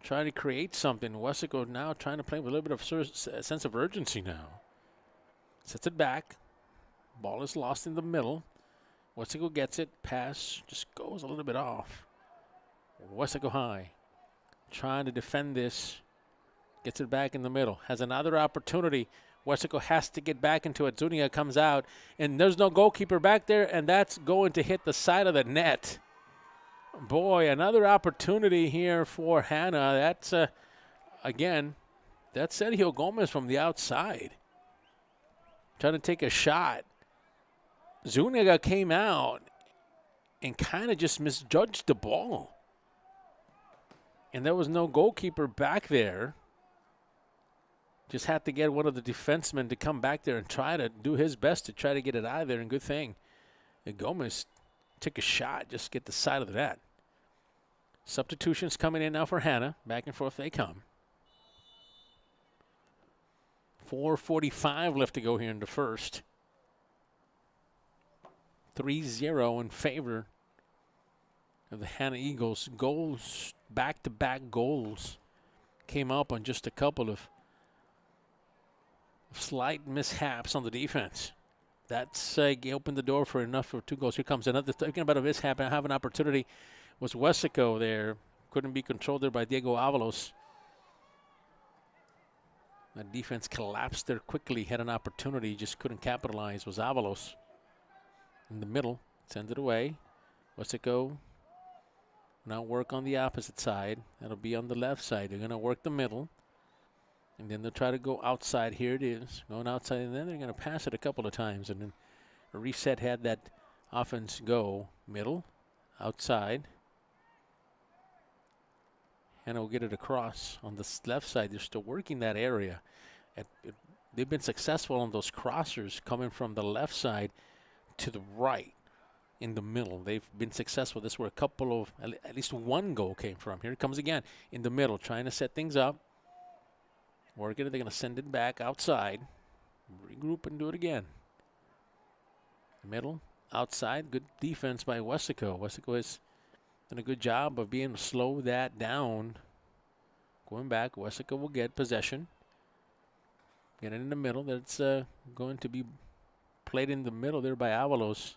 Trying to create something. Weslaco now trying to play with a little bit of sense of urgency now. Sets it back. Ball is lost in the middle. Weslaco gets it. Pass just goes a little bit off. Weslaco High trying to defend this. Gets it back in the middle. Has another opportunity. Weslaco has to get back into it. Zuniga comes out, and there's no goalkeeper back there, and that's going to hit the side of the net. Boy, another opportunity here for Hanna. That's, again, that's Sergio Gomez from the outside. Trying to take a shot. Zuniga came out and kind of just misjudged the ball. And there was no goalkeeper back there. Just had to get one of the defensemen to come back there and try to do his best to try to get it out of there. And good thing Gomez took a shot, just get the side of the net. Substitutions coming in now for Hanna. Back and forth they come. 4:45 left to go here in the first. 3-0 in favor of the Hanna Eagles. Goals, back-to-back goals, came up on just a couple of slight mishaps on the defense. That's opened the door for enough for 2 goals. Here comes another. Talking about a mishap, I have an opportunity. Was Weslaco there. Couldn't be controlled there by Diego Avalos. The defense collapsed there quickly. Had an opportunity, just couldn't capitalize. Was Avalos in the middle. Sends it away. Weslaco now work on the opposite side. That'll be on the left side. They're going to work the middle. And then they'll try to go outside. Here it is. Going outside, and then they're going to pass it a couple of times. And then a reset had that offense go middle, outside. And we'll get it across on the left side. They're still working that area. They've been successful on those crossers coming from the left side to the right in the middle. They've been successful. This is where a couple of, at least one goal came from. Here it comes again in the middle, trying to set things up. Working it. They're going to send it back outside. Regroup and do it again. Middle, outside. Good defense by Weslaco. Weslaco has done a good job of being able to slow that down. Going back, Weslaco will get possession. Get it in the middle. That's going to be played in the middle there by Avalos.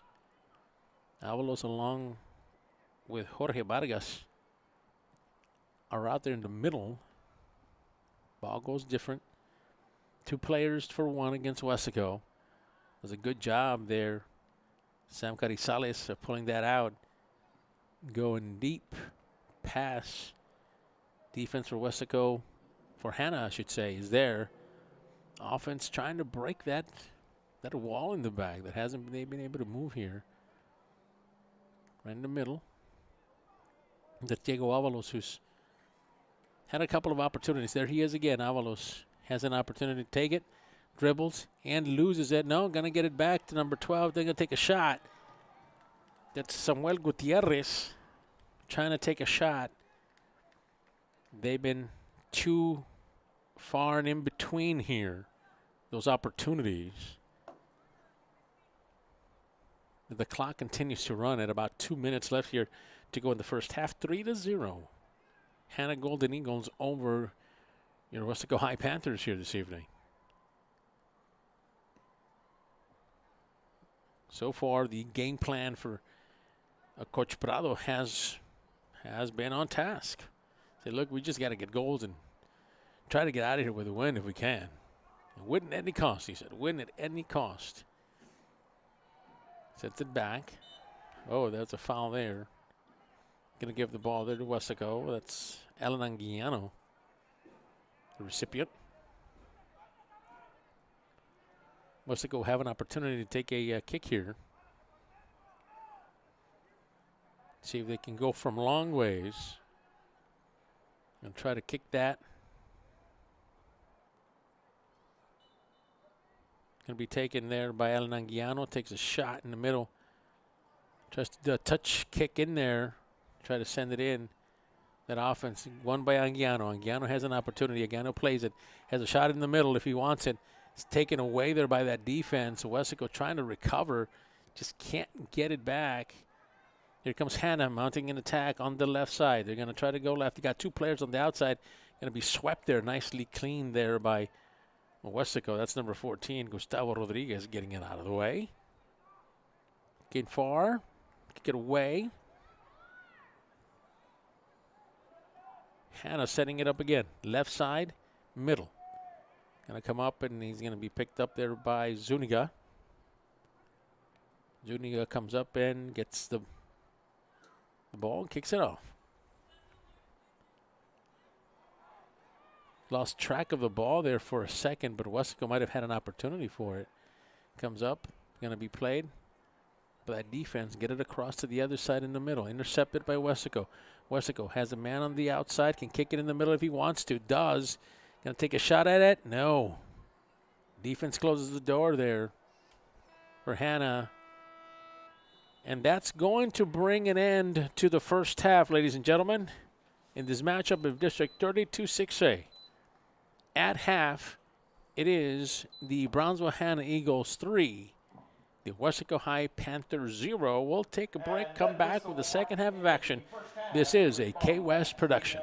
Avalos along with Jorge Vargas are out there in the middle. Ball goes different. 2 players for 1 against Weslaco. Does a good job there. Sam Carizales pulling that out. Going deep. Pass. Defense for Weslaco, for Hanna, I should say, is there. Offense trying to break that wall in the back that hasn't been able to move here. Right in the middle. That's Diego Avalos, who's had a couple of opportunities. There he is again, Avalos. has an opportunity to take it, dribbles, and loses it. No, going to get it back to number 12. They're going to take a shot. That's Samuel Gutierrez trying to take a shot. They've been too far and in between here, those opportunities. The clock continues to run at about 2 minutes left here to go in the first half. 3-0. Hanna Golden Eagles over your Weslaco High Panthers here this evening. So far, the game plan for Coach Prado has been on task. Say, look, we just got to get goals and try to get out of here with a win if we can. And win at any cost, he said. Win at any cost. Sets it back. Oh, that's a foul there. Going to give the ball there to Weslaco. That's Alan Anguiano, the recipient. Weslaco have an opportunity to take a kick here. See if they can go from long ways and try to kick that. Going to be taken there by Alan Anguiano. Takes a shot in the middle. Tries to do a touch kick in there. Try to send it in. That offense won by Anguiano. Anguiano has an opportunity. Anguiano plays it. Has a shot in the middle if he wants it. It's taken away there by that defense. Weslaco trying to recover. Just can't get it back. Here comes Hanna mounting an attack on the left side. They're going to try to go left. They got two players on the outside. Going to be swept there. Nicely cleaned there by Weslaco. That's number 14, Gustavo Rodriguez, getting it out of the way. Getting far. Kick it away. Hanna setting it up again. Left side, middle. Going to come up, and he's going to be picked up there by Zuniga. Zuniga comes up and gets the ball and kicks it off. Lost track of the ball there for a second, but Weslaco might have had an opportunity for it. Comes up, going to be played. But that defense, get it across to the other side in the middle. Intercepted by Weslaco. Weslaco has a man on the outside, can kick it in the middle if he wants to. Does. Going to take a shot at it? No. Defense closes the door there for Hanna. And that's going to bring an end to the first half, ladies and gentlemen, in this matchup of District 32-6A. At half, it is the Brownsville Hanna Eagles 3, the Weslaco High Panthers 0. We'll take a break, come back with the second half of action. This is a KWES production.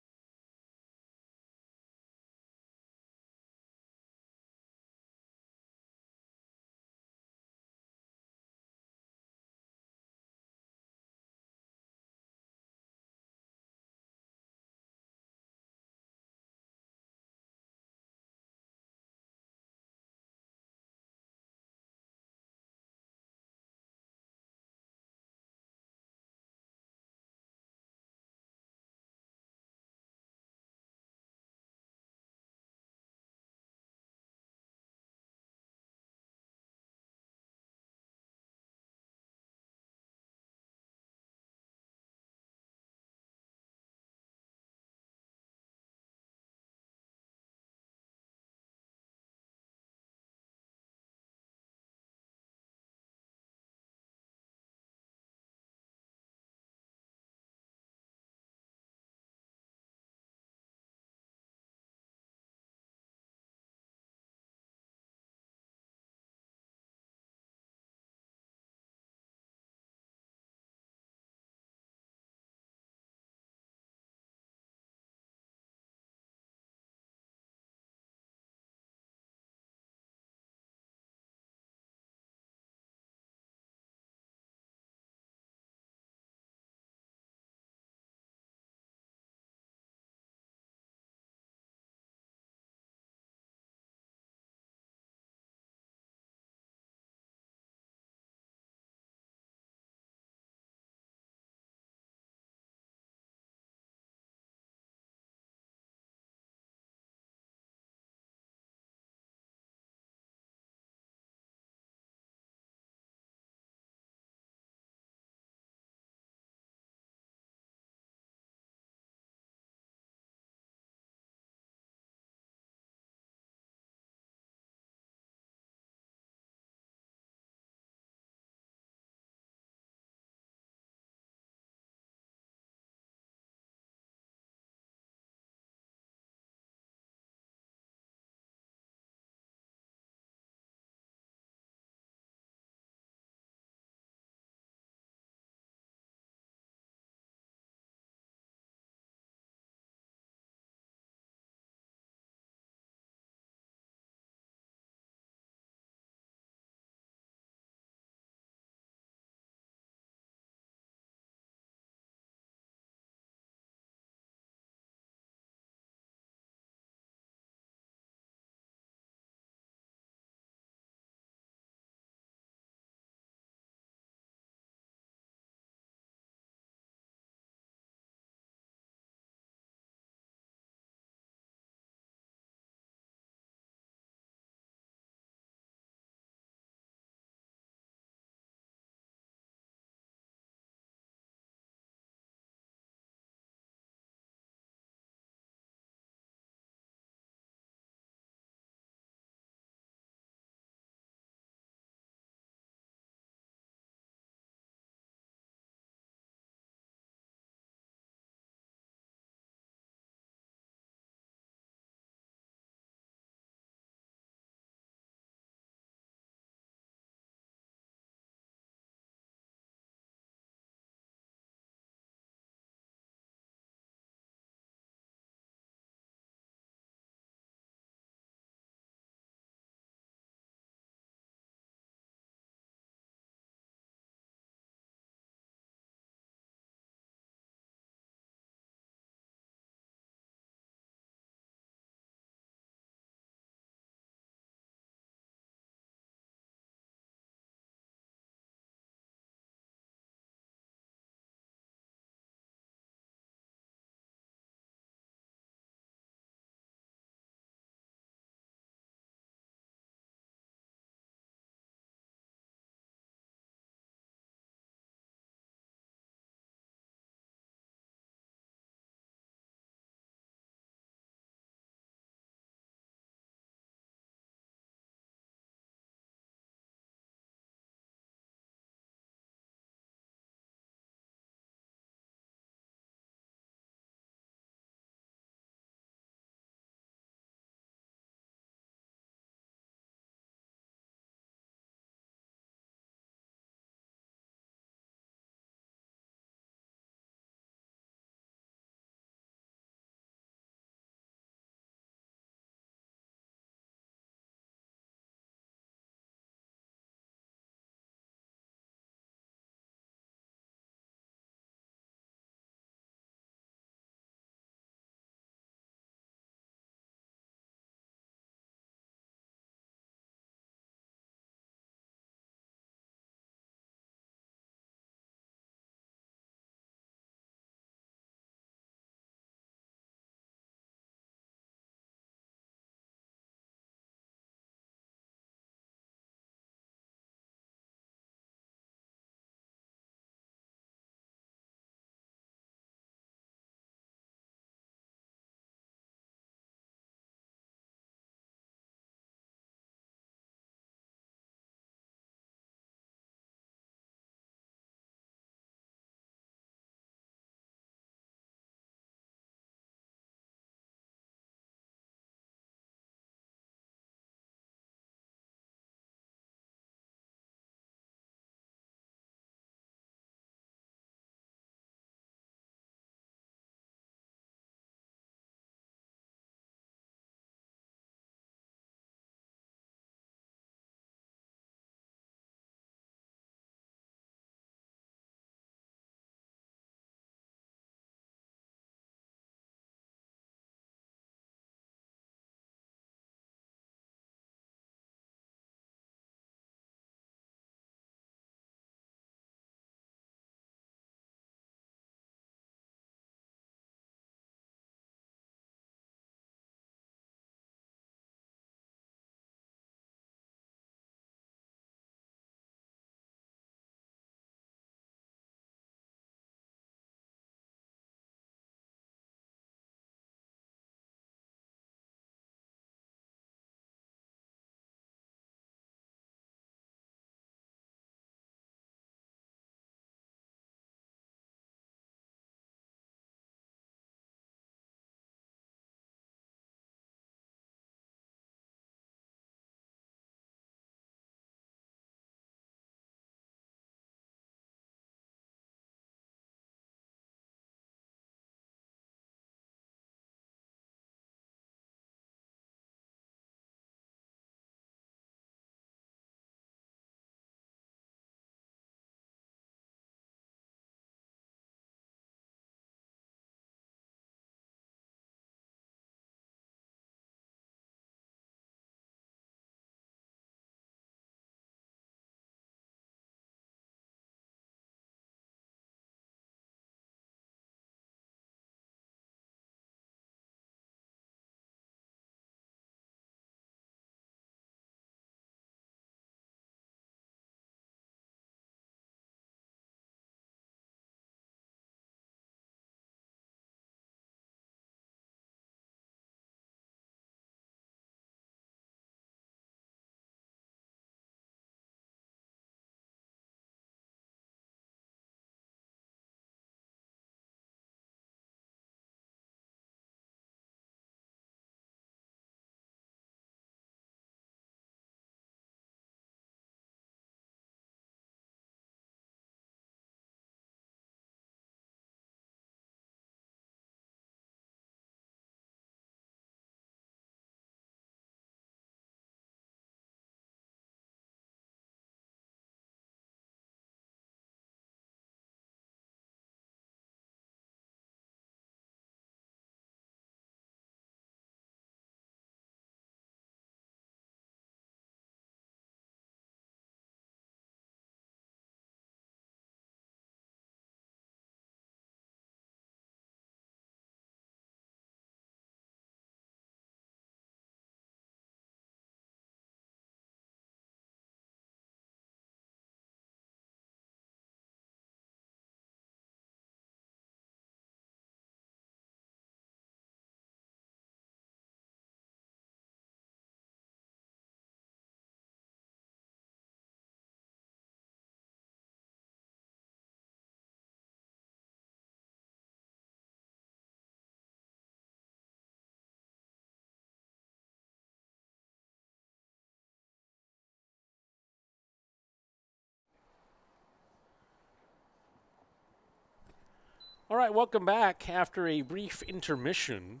All right, welcome back after a brief intermission.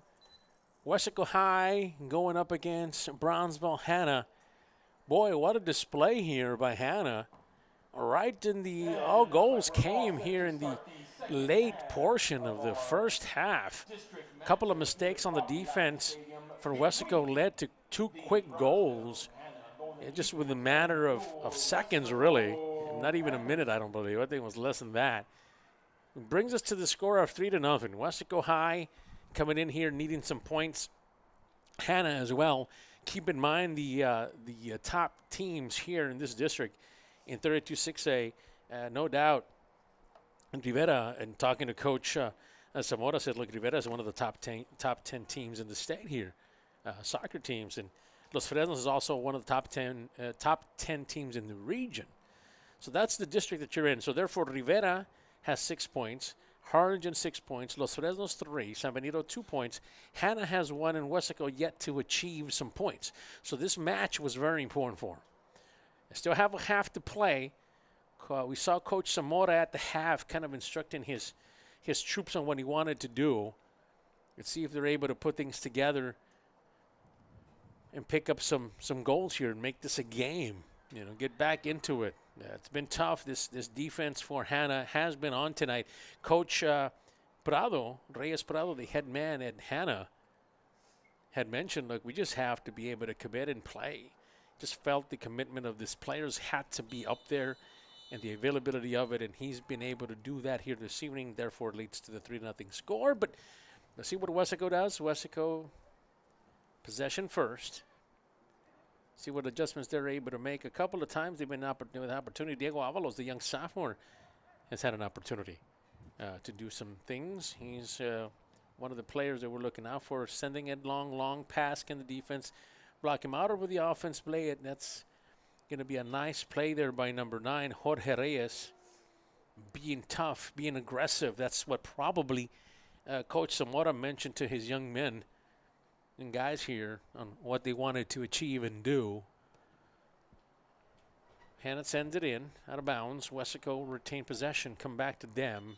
Weslaco High going up against Brownsville Hanna. Boy, what a display here by Hanna. Right in the all goals came here in the late portion of the first half. A couple of mistakes on the defense for Weslaco led to 2 quick goals. Just within a matter of seconds, really. Not even a minute, I don't believe. I think it was less than that. It brings us to the score of 3-0. Weslaco High coming in here needing some points. Hanna as well. Keep in mind the top teams here in this district in 32-6A. No doubt, Rivera, and talking to Coach Zamora, said, look, Rivera is one of the top 10 teams in the state here, soccer teams. And Los Fresnos is also one of the top 10 teams in the region. So that's the district that you're in. So therefore, Rivera has 6 points. Harlingen 6 points, Los Fresnos 3, San Benito 2 points. Hanna has 1, and Weslaco yet to achieve some points. So this match was very important for him. They still have a half to play. We saw Coach Zamora at the half kind of instructing his troops on what he wanted to do. Let's see if they're able to put things together and pick up some goals here and make this a game. Get back into it. It's been tough. This defense for Hanna has been on tonight. Coach Reyes Prado, the head man at Hanna, had mentioned, look, we just have to be able to commit and play. Just felt the commitment of these players had to be up there and the availability of it, and he's been able to do that here this evening. Therefore, it leads to the 3-0 score. But let's see what Weslaco does. Weslaco, possession first. See what adjustments they're able to make. A couple of times they've been with opportunity. Diego Avalos, the young sophomore, has had an opportunity to do some things. He's one of the players that we're looking out for, sending it long pass. Can the defense block him out over the offense play it? That's going to be a nice play there by number 9, Jorge Reyes. Being tough, being aggressive. That's what probably Coach Zamora mentioned to his young men and guys here on what they wanted to achieve and do. Hanna sends it in, out of bounds. Weslaco retain possession, come back to them.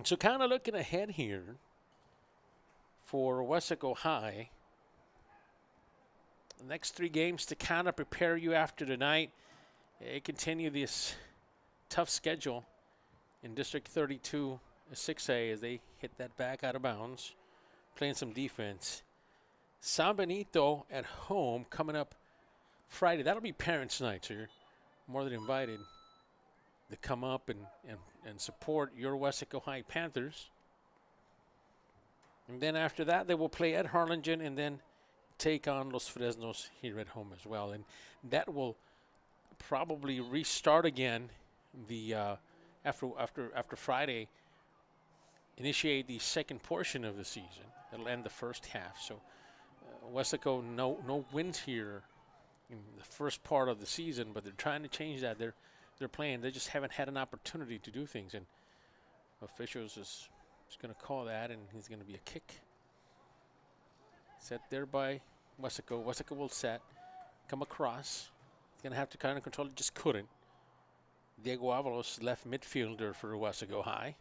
So kind of looking ahead here for Weslaco High. The next 3 games to kind of prepare you after tonight. They continue this tough schedule in District 32 6A as they hit that back out of bounds. Playing some defense. San Benito at home coming up Friday. That'll be parents' night, so you're more than invited to come up and support your Weslaco High Panthers. And then after that, they will play at Harlingen and then take on Los Fresnos here at home as well. And that will probably restart again the after Friday, initiate the second portion of the season. It'll end the first half. So Weslaco, no wins here in the first part of the season, but they're trying to change that. They're playing. They just haven't had an opportunity to do things. And officials is going to call that, and he's going to be a kick. Set there by Weslaco. Weslaco will set, come across. He's going to have to kind of control it. Just couldn't. Diego Avalos, left midfielder for Weslaco High.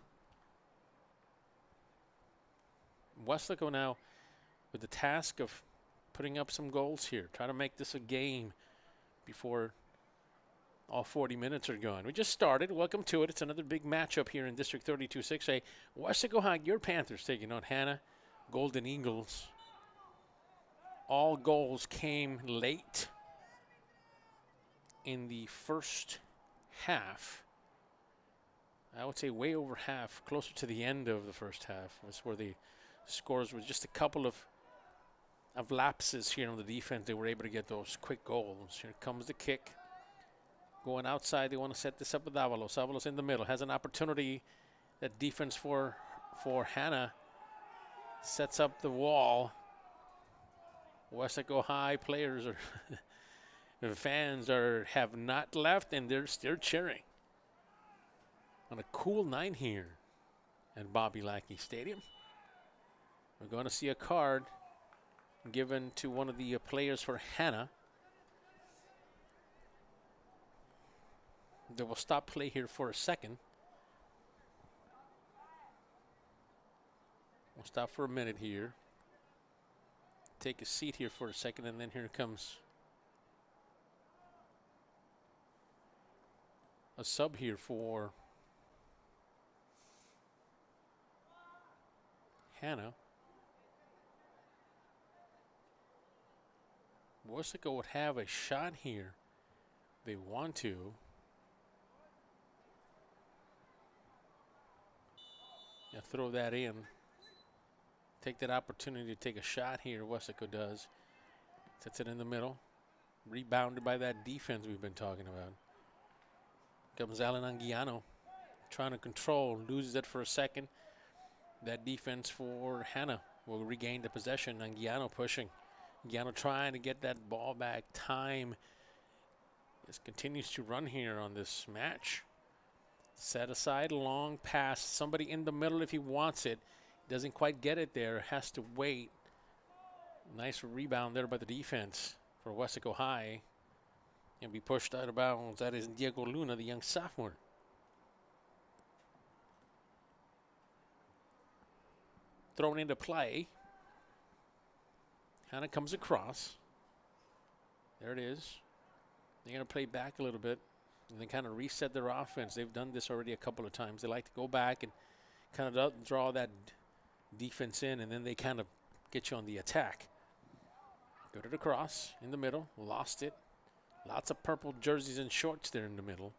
Weslaco now with the task of putting up some goals here. Try to make this a game before all 40 minutes are gone. We just started. Welcome to it. It's another big matchup here in District 32 6A. Weslaco High, your Panthers taking on Hanna Golden Eagles. All goals came late in the first half. I would say way over half, closer to the end of the first half. That's where the scores was just a couple of lapses here on the defense. They were able to get those quick goals. Here comes the kick. Going outside, they want to set this up with Avalos. Avalos in the middle, has an opportunity. That defense for Hanna sets up the wall. Weslaco High players or fans have not left, and they're still cheering. On a cool night here at Bobby Lackey Stadium. We're going to see a card given to one of the players for Hanna. They will stop play here for a second. We'll stop for a minute here. Take a seat here for a second, and then here comes a sub here for Hanna. Westlaco would have a shot here. They want to. Yeah, throw that in. Take that opportunity to take a shot here. Weslaco does. Sets it in the middle. Rebounded by that defense we've been talking about. Comes Alan Anguiano trying to control. Loses it for a second. That defense for Hanna will regain the possession. Anguiano pushing. Anguiano trying to get that ball back. Time just continues to run here on this match. Set aside, long pass. Somebody in the middle if he wants it. Doesn't quite get it there. Has to wait. Nice rebound there by the defense for Weslaco High. And be pushed out of bounds. That is Diego Luna, the young sophomore. Thrown into play. Hanna comes across. There it is. They're going to play back a little bit and then kind of reset their offense. They've done this already a couple of times. They like to go back and kind of draw that defense in, and then they kind of get you on the attack. Got it across in the middle. Lost it. Lots of purple jerseys and shorts there in the middle.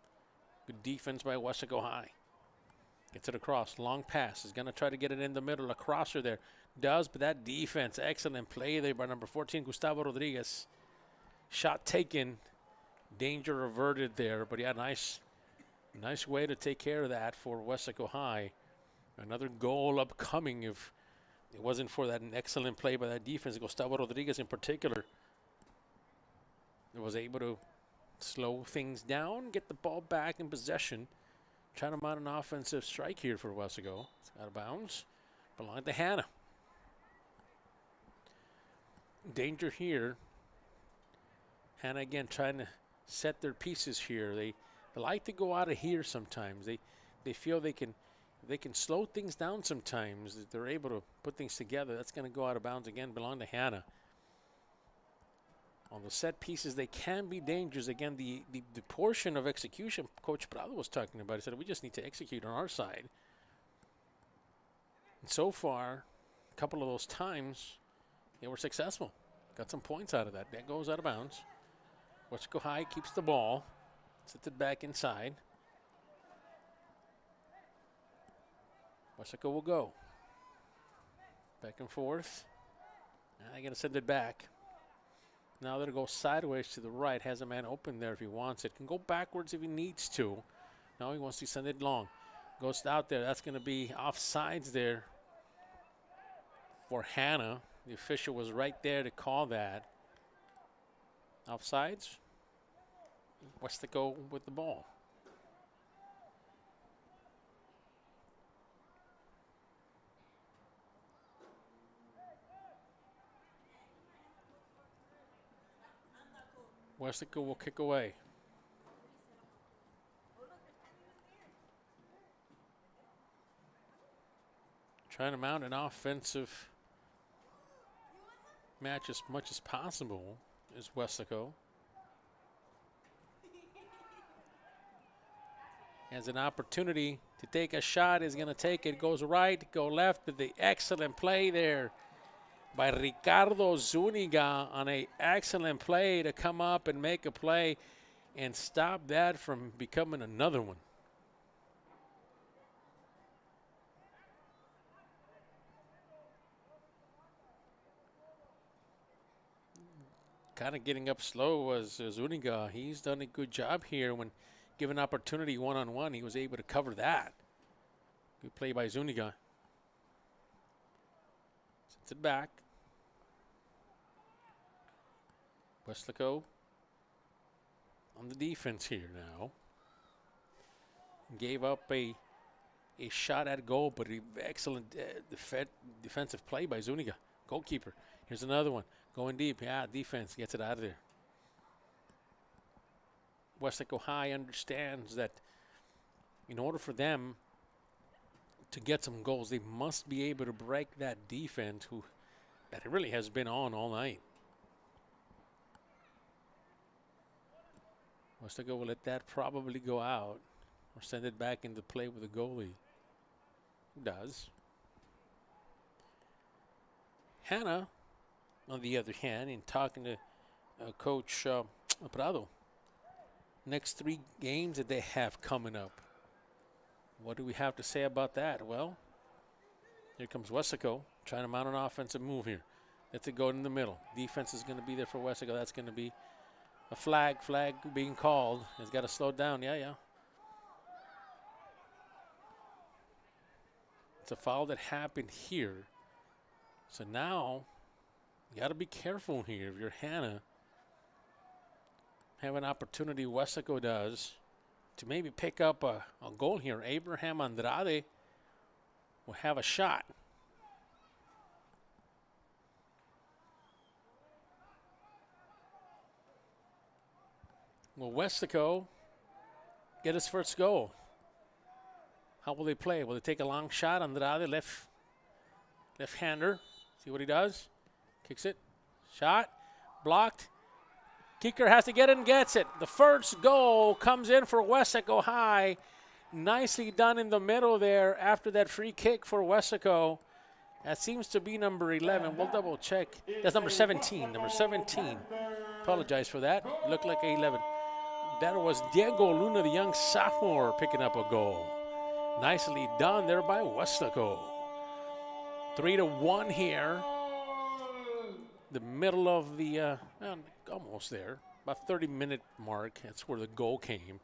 Good defense by Weslaco High. Gets it across. Long pass. Is going to try to get it in the middle. A crosser there. Does, but that defense. Excellent play there by number 14, Gustavo Rodriguez. Shot taken. Danger averted there. But yeah, nice way to take care of that for Weslaco High. Another goal upcoming if it wasn't for that excellent play by that defense. Gustavo Rodriguez in particular was able to slow things down, get the ball back in possession. Trying to mount an offensive strike here for Weslaco. It's out of bounds. Belonged to Hanna. Danger here. Hanna again trying to set their pieces here. They like to go out of here sometimes. They feel they can slow things down sometimes. They're able to put things together. That's going to go out of bounds again. Belong to Hanna. On the set pieces, they can be dangerous. Again, the portion of execution Coach Prado was talking about, he said, we just need to execute on our side. And so far, a couple of those times, they were successful. Got some points out of that. That goes out of bounds. Weslaco High keeps the ball. Sets it back inside. Weslaco will go. Back and forth. Now they're going to send it back. Now they'll go sideways to the right. Has a man open there if he wants it. Can go backwards if he needs to. No, he wants to send it long. Goes out there. That's going to be offsides there for Hanna. The official was right there to call that. Offsides. Weslaco with the ball. Weslaco will kick away. Trying to mount an offensive match as much as possible is Weslaco. Has an opportunity to take a shot, is going to take it, goes right, go left, but the excellent play there by Ricardo Zuniga on an excellent play to come up and make a play and stop that from becoming another one. Kind of getting up slow was Zuniga. He's done a good job here when given opportunity one-on-one. He was able to cover that. Good play by Zuniga. Sets it back. Weslaco on the defense here now. Gave up a shot at goal, but an excellent defensive play by Zuniga, goalkeeper. Here's another one. Going deep. Yeah, defense gets it out of there. Weslaco High understands that in order for them to get some goals. They must be able to break that defense that really has been on all night. Westlaco will let that probably go out or send it back into play with the goalie. It does. Hanna, on the other hand, in talking to Coach Prado, next 3 games that they have coming up. What do we have to say about that? Well, here comes Weslaco trying to mount an offensive move here. Let's it go in the middle. Defense is going to be there for Weslaco. That's going to be a flag being called. It's got to slow down. Yeah. It's a foul that happened here. So now you got to be careful here. If you're Hanna, have an opportunity, Weslaco does, to maybe pick up a goal here. Abraham Andrade will have a shot. Will Weslaco get his first goal? How will they play? Will they take a long shot? Andrade, left-hander. See what he does. Kicks it. Shot. Blocked. Kicker has to get it and gets it. The first goal comes in for Weslaco High. Nicely done in the middle there after that free kick for Weslaco. That seems to be number 11. We'll double check. That's number 17. Number 17. Apologize for that. Looked like 11. That was Diego Luna, the young sophomore, picking up a goal. Nicely done there by Weslaco. 3-1 here. The middle of the, almost there, about 30-minute mark. That's where the goal came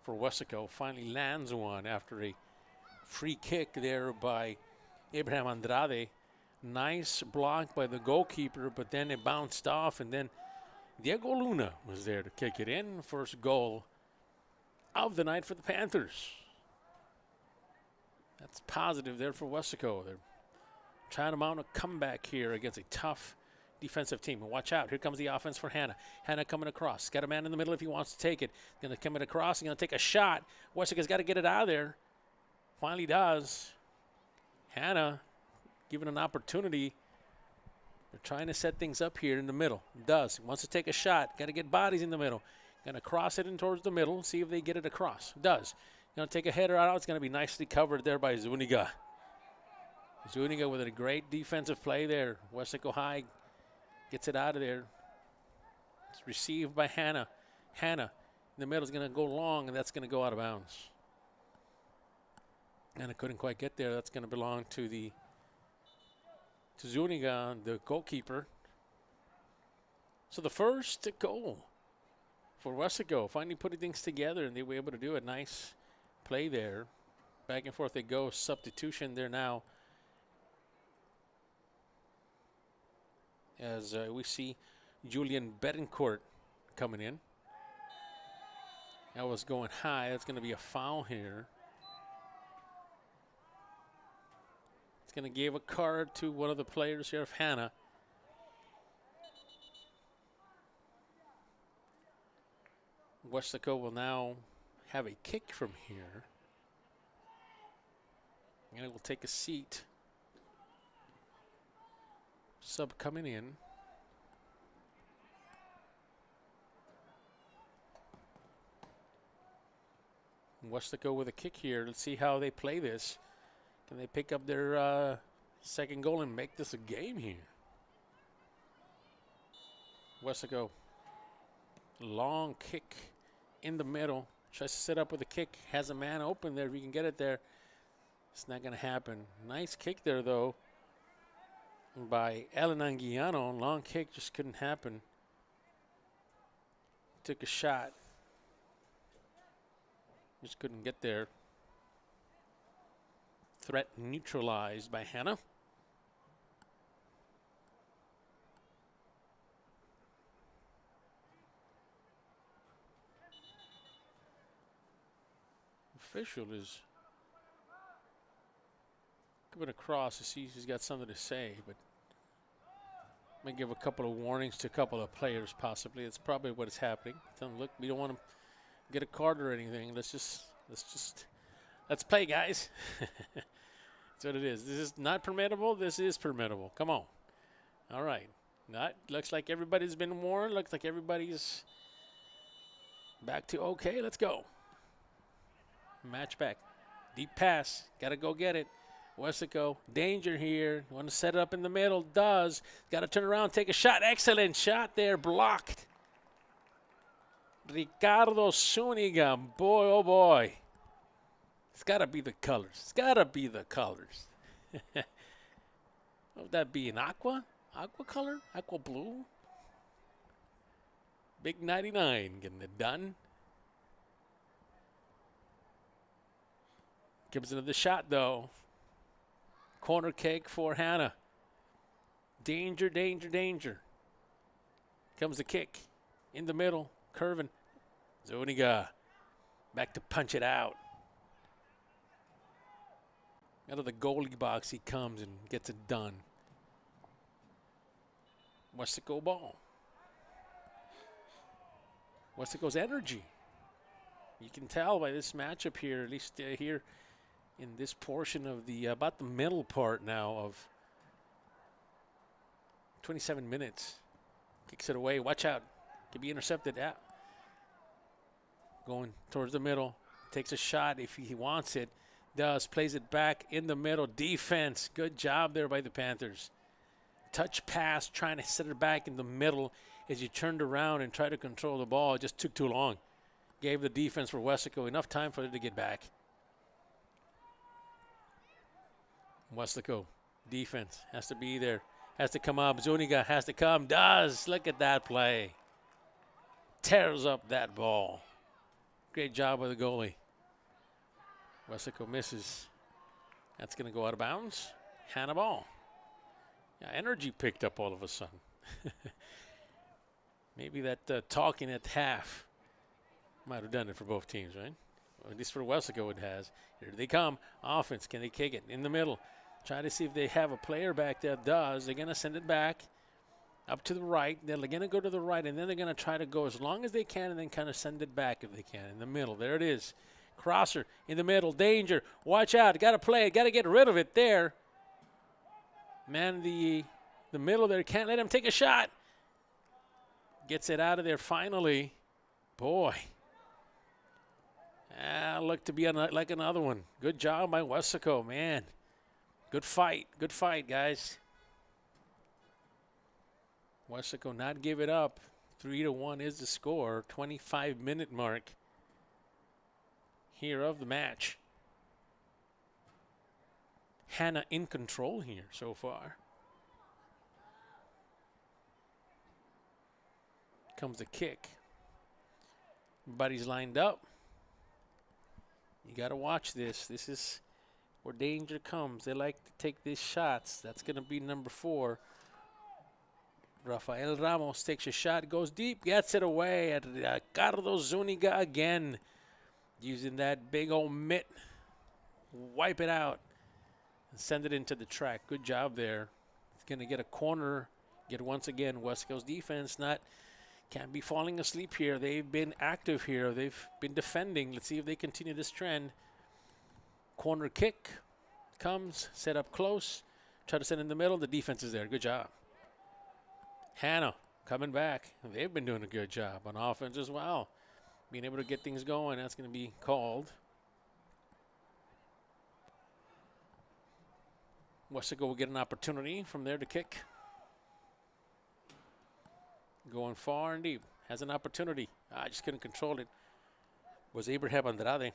for Weslaco. Finally lands one after a free kick there by Abraham Andrade. Nice block by the goalkeeper, but then it bounced off, and then Diego Luna was there to kick it in. First goal of the night for the Panthers. That's positive there for Weslaco. They're trying to mount a comeback here against a tough defensive team. And watch out. Here comes the offense for Hanna. Hanna coming across. Got a man in the middle if he wants to take it. Going to come it across. He's going to take a shot. Weslaco's got to get it out of there. Finally does. Hanna given an opportunity. They're trying to set things up here in the middle. Does. He wants to take a shot. Got to get bodies in the middle. Going to cross it in towards the middle. See if they get it across. Does. Going to take a header out. It's going to be nicely covered there by Zuniga. Zuniga with a great defensive play there. Weslaco High gets it out of there. It's received by Hanna. Hanna in the middle is going to go long, and that's going to go out of bounds. And it couldn't quite get there. That's going to belong to Zuniga, the goalkeeper. So the first goal for Weslaco, finally putting things together, and they were able to do a nice play there. Back and forth they go. Substitution there now. As we see Julian Betancourt coming in. That was going high. That's going to be a foul here. It's going to give a card to one of the players here of Hanna. Weslaco will now have a kick from here. And it will take a seat. Sub coming in. Weslaco with a kick here. Let's see how they play this. Can they pick up their second goal and make this a game here? Weslaco, long kick in the middle. Tries to set up with a kick. Has a man open there. If you can get it there, it's not going to happen. Nice kick there, though, by Alan Anguiano. Long kick just couldn't happen. Took a shot. Just couldn't get there. Threat neutralized by Hanna. Official is coming across to see if he's got something to say, but may give a couple of warnings to a couple of players possibly. That's probably what is happening. Tell them, look, we don't want to get a card or anything. Let's play, guys. That's what it is. This is not permittable. This is permittable. Come on. All right. Looks like everybody's been warned. Looks like everybody's back to okay. Let's go. Match back. Deep pass. Got to go get it. Westlaco, danger here. Want to set it up in the middle. Does. Got to turn around, take a shot. Excellent shot there. Blocked. Ricardo Zuniga. Boy, oh boy. It's got to be the colors. It's got to be the colors. What would that be? An aqua? Aqua color? Aqua blue? Big 99 getting it done. Gives another shot, though. Corner kick for Hanna. Danger, danger, danger. Comes the kick. In the middle. Curving. Zuniga. Back to punch it out. Out of the goalie box he comes and gets it done. Weslaco ball. Weslaco's energy. You can tell by this matchup here, at least here in this portion of the, about the middle part now of 27 minutes. Kicks it away. Watch out. Could be intercepted. Yeah. Going towards the middle. Takes a shot if he wants it. Does. Plays it back in the middle. Defense. Good job there by the Panthers. Touch pass. Trying to set it back in the middle as you turned around and tried to control the ball. It just took too long. Gave the defense for Weslaco enough time for it to get back. Weslaco. Defense. Has to be there. Has to come up. Zuniga has to come. Does. Look at that play. Tears up that ball. Great job by the goalie. Weslaco misses. That's going to go out of bounds. Hanna ball. Yeah, energy picked up all of a sudden. Maybe that talking at half might have done it for both teams, right? Or at least for Weslaco it has. Here they come. Offense. Can they kick it? In the middle. Try to see if they have a player back there. Does. They're going to send it back up to the right. They're going to go to the right, and then they're going to try to go as long as they can and then kind of send it back if they can. In the middle. There it is. Crosser in the middle. Danger. Watch out. Got to play it. Got to get rid of it there. Man, the middle there. Can't let him take a shot. Gets it out of there finally. Boy. Looked to be like another one. Good job by Weslaco, man. Good fight. Good fight, guys. Weslaco not give it up. 3-1 is the score. 25-minute mark here of the match. Hanna in control here so far. Comes the kick. Everybody's lined up. You got to watch this. This is where danger comes. They like to take these shots. That's going to be number 4. Rafael Ramos takes a shot, goes deep, gets it away. At Ricardo Zuniga again. Using that big old mitt. Wipe it out. And send it into the track. Good job there. It's going to get a corner. Get once again Weslaco's defense can't be falling asleep here. They've been active here. They've been defending. Let's see if they continue this trend. Corner kick comes, set up close. Try to send in the middle. The defense is there. Good job. Hanna coming back. They've been doing a good job on offense as well. Being able to get things going. That's going to be called. Weslaco will get an opportunity from there to kick. Going far and deep. Has an opportunity. I just couldn't control it. Was Abraham Andrade.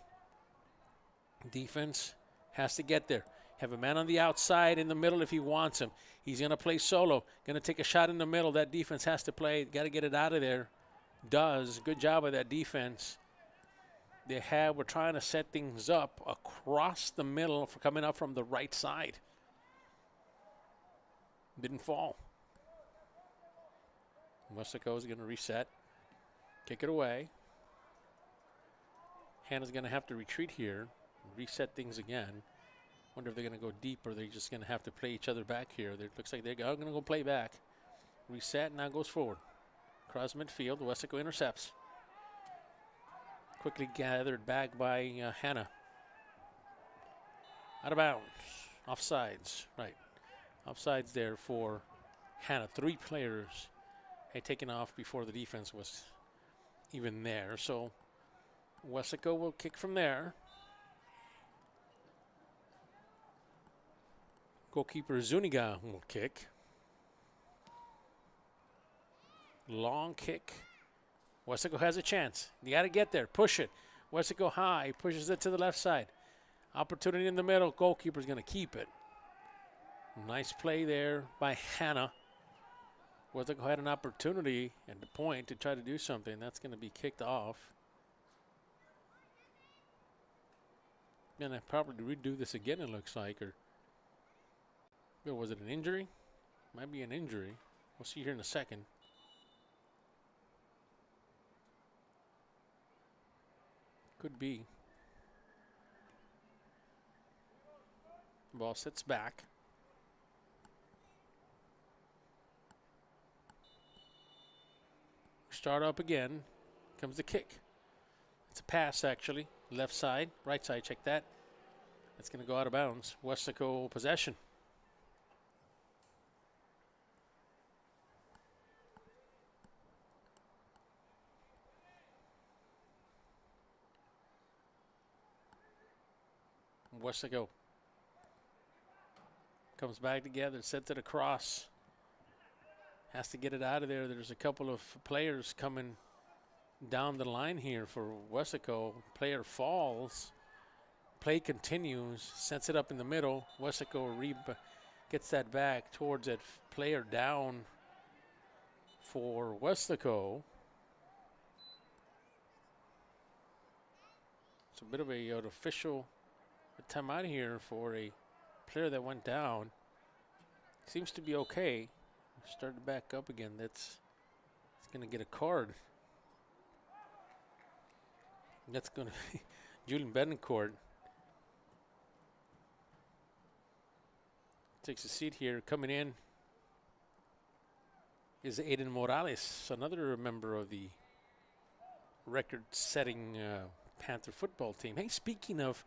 Defense has to get there. Have a man on the outside in the middle if he wants him. He's going to play solo. Going to take a shot in the middle. That defense has to play. Got to get it out of there. Does. Good job of that defense. We're trying to set things up across the middle for coming up from the right side. Didn't fall. Weslaco is going to reset. Kick it away. Hanna's going to have to retreat here. Reset things again. Wonder if they're going to go deep or they're just going to have to play each other back here. It looks like they're going to go play back. Reset, now goes forward. Cross midfield. Weslaco intercepts. Quickly gathered back by Hanna. Out of bounds. Offsides, right. Offsides there for Hanna. 3 players had taken off before the defense was even there. So Westlaco will kick from there. Goalkeeper Zuniga will kick. Long kick. Westlaco has a chance. You got to get there. Push it. Westlaco high. Pushes it to the left side. Opportunity in the middle. Goalkeeper's going to keep it. Nice play there by Hanna. Westlaco had an opportunity at the point to try to do something. That's going to be kicked off. Gonna probably redo this again, it looks like. Or was it an injury? Might be an injury. We'll see here in a second. Could be. Ball sits back. Start up again. Comes the kick. It's a pass, actually. Left side, right side, check that. It's going to go out of bounds. Westlaco possession. Westlaco comes back together, sets it across. Has to get it out of there. There's a couple of players coming down the line here for Westlaco. Player falls. Play continues. Sets it up in the middle. Westlaco gets that back towards that player down for Westlaco. It's a bit of an official timeout here for a player that went down. Seems to be okay. Started back up again. It's going to get a card. That's going to be Julian Betancourt. Takes a seat here. Coming in is Aiden Morales, another member of the record-setting Panther football team. Hey, speaking of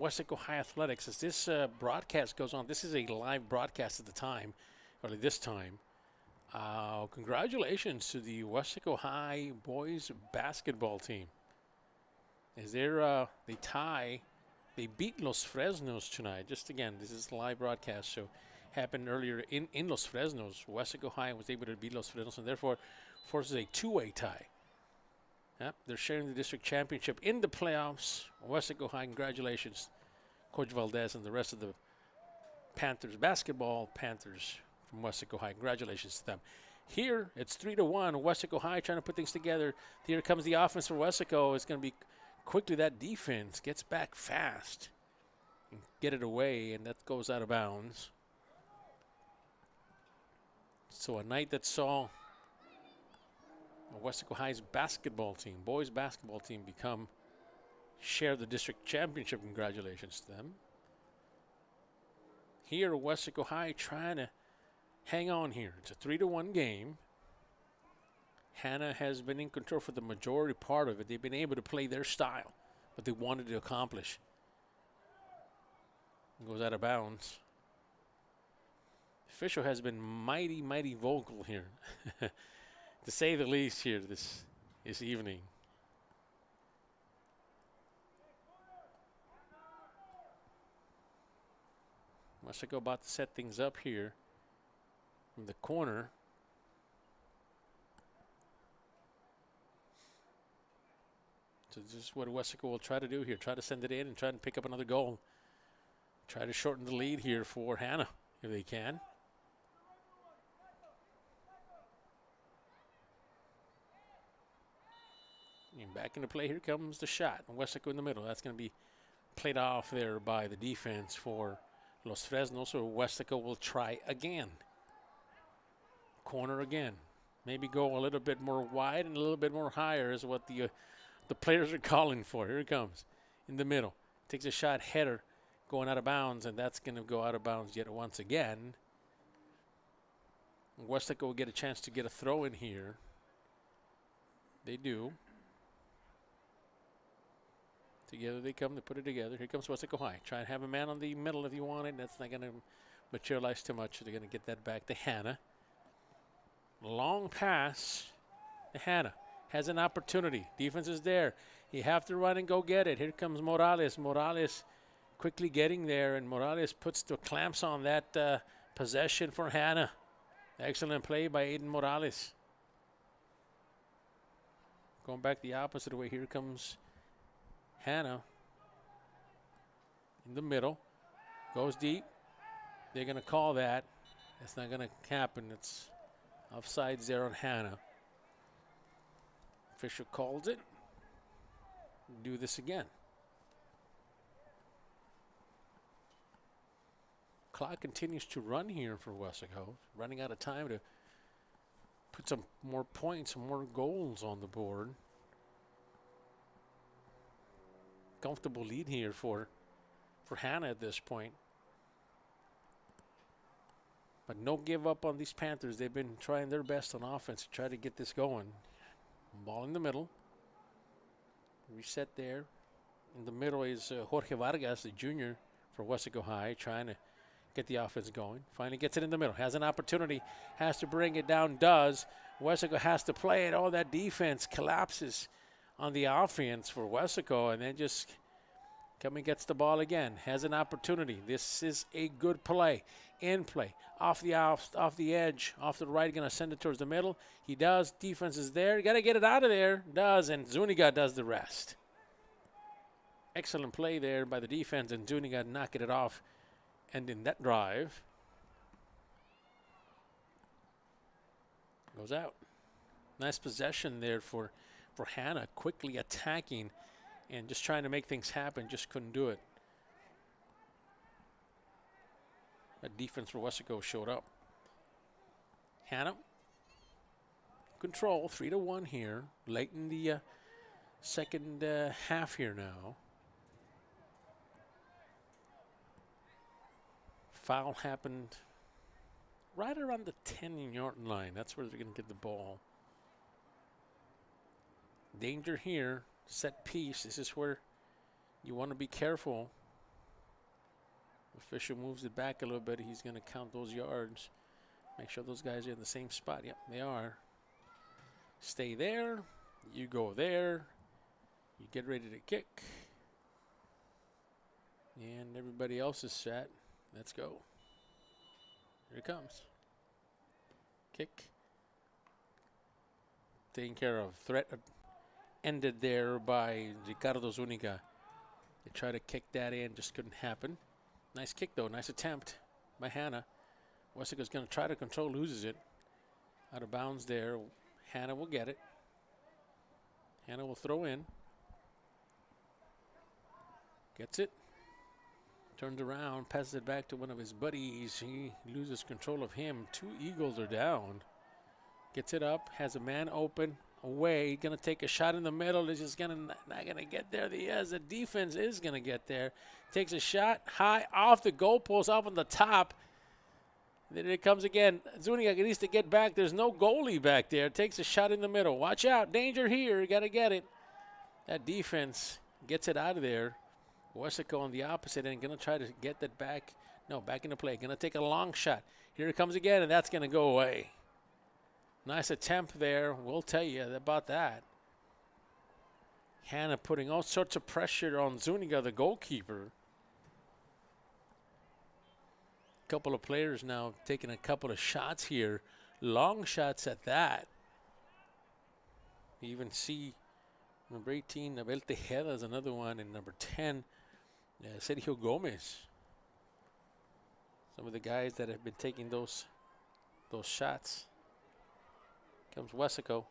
Weslaco High Athletics, as this broadcast goes on, this is a live broadcast at the time, or this time. Congratulations to the Weslaco High boys basketball team. As they beat Los Fresnos tonight. Just again, this is a live broadcast, so happened earlier in Los Fresnos. Weslaco High was able to beat Los Fresnos and therefore forces a 2-way tie. Yep, they're sharing the district championship in the playoffs. Weslaco High, congratulations, Coach Valdez and the rest of the Panthers basketball Panthers from Weslaco High. Congratulations to them. Here, it's 3-1. Weslaco High trying to put things together. Here comes the offense for Weslaco. It's going to be quickly that defense gets back fast and get it away, and that goes out of bounds. So a night that saw Weslaco High's basketball team, boys basketball team, share the district championship. Congratulations to them. Here, Weslaco High trying to hang on here. It's a 3-1 game. Hanna has been in control for the majority part of it. They've been able to play their style, what they wanted to accomplish. It goes out of bounds. Official has been mighty, mighty vocal here, to say the least here this evening. Weslaco about to set things up here from the corner. So this is what Weslaco will try to do here. Try to send it in and try to pick up another goal. Try to shorten the lead here for Hanna if they can. And back into play. Here comes the shot. Weslaco in the middle. That's going to be played off there by the defense for Los Fresnos. So Weslaco will try again. Corner again. Maybe go a little bit more wide and a little bit more higher is what the players are calling for. Here it comes in the middle. Takes a shot, header, going out of bounds, and that's going to go out of bounds yet once again. Weslaco will get a chance to get a throw in here. They do. Together they come to put it together. Here comes Weslaco High. Try and have a man on the middle if you want it. That's not going to materialize too much. They're going to get that back to Hanna. Long pass to Hanna. Has an opportunity. Defense is there. You have to run and go get it. Here comes Morales. Morales quickly getting there, and Morales puts the clamps on that possession for Hanna. Excellent play by Aiden Morales. Going back the opposite way. Here comes Hanna in the middle. Goes deep. They're going to call that. That's not going to happen. It's offsides there on Hanna. Fisher calls it. Do this again. Clock continues to run here for Weslaco. Running out of time to put some more points, some more goals on the board. Comfortable lead here for Hanna at this point. But no give up on these Panthers. They've been trying their best on offense to try to get this going. Ball in the middle. Reset there. In the middle is Jorge Vargas, the junior for Weslaco High, trying to get the offense going. Finally gets it in the middle. Has an opportunity. Has to bring it down. Does. Weslaco has to play it. All that defense collapses on the offense for Weslaco, and then just come and gets the ball again. Has an opportunity. This is a good play. In play. Off the edge. Off the right. Going to send it towards the middle. He does. Defense is there. Got to get it out of there. Does. And Zuniga does the rest. Excellent play there by the defense. And Zuniga knocking it off. And in that drive. Goes out. Nice possession there for Hanna. Quickly attacking. And just trying to make things happen. Just couldn't do it. That defense for Weslaco showed up. Hanna. Control. 3-1 here. Late in the second half here now. Foul happened right around the 10-yard line. That's where they're going to get the ball. Danger here. Set piece. This is where you want to be careful. Official moves it back a little bit. He's going to count those yards. Make sure those guys are in the same spot. Yep, they are. Stay there. You go there. You get ready to kick. And everybody else is set. Let's go. Here it comes. Kick. Taken care of. Threat ended there by Ricardo Zuniga. They tried to kick that in. Just couldn't happen. Nice kick, though. Nice attempt by Hanna. Weslaco's going to try to control, loses it. Out of bounds there. Hanna will get it. Hanna will throw in. Gets it. Turns around, passes it back to one of his buddies. He loses control of him. 2 Eagles are down. Gets it up, has a man open, away. Going to take a shot in the middle. It's just not going to get there. The defense is going to get there. Takes a shot high off the goalpost, off on the top. Then it comes again. Zuniga needs to get back. There's no goalie back there. Takes a shot in the middle. Watch out. Danger here. You got to get it. That defense gets it out of there. Weslaco on the opposite end. Going to try to get that back. No, back into play. Going to take a long shot. Here it comes again, and that's going to go away. Nice attempt there. We'll tell you about that. Hanna putting all sorts of pressure on Zuniga, the goalkeeper. Couple of players now taking a couple of shots here. Long shots at that. You even see number 18, Abel Tejeda is another one, and number 10, Sergio Gomez. Some of the guys that have been taking those shots. Comes Weslaco.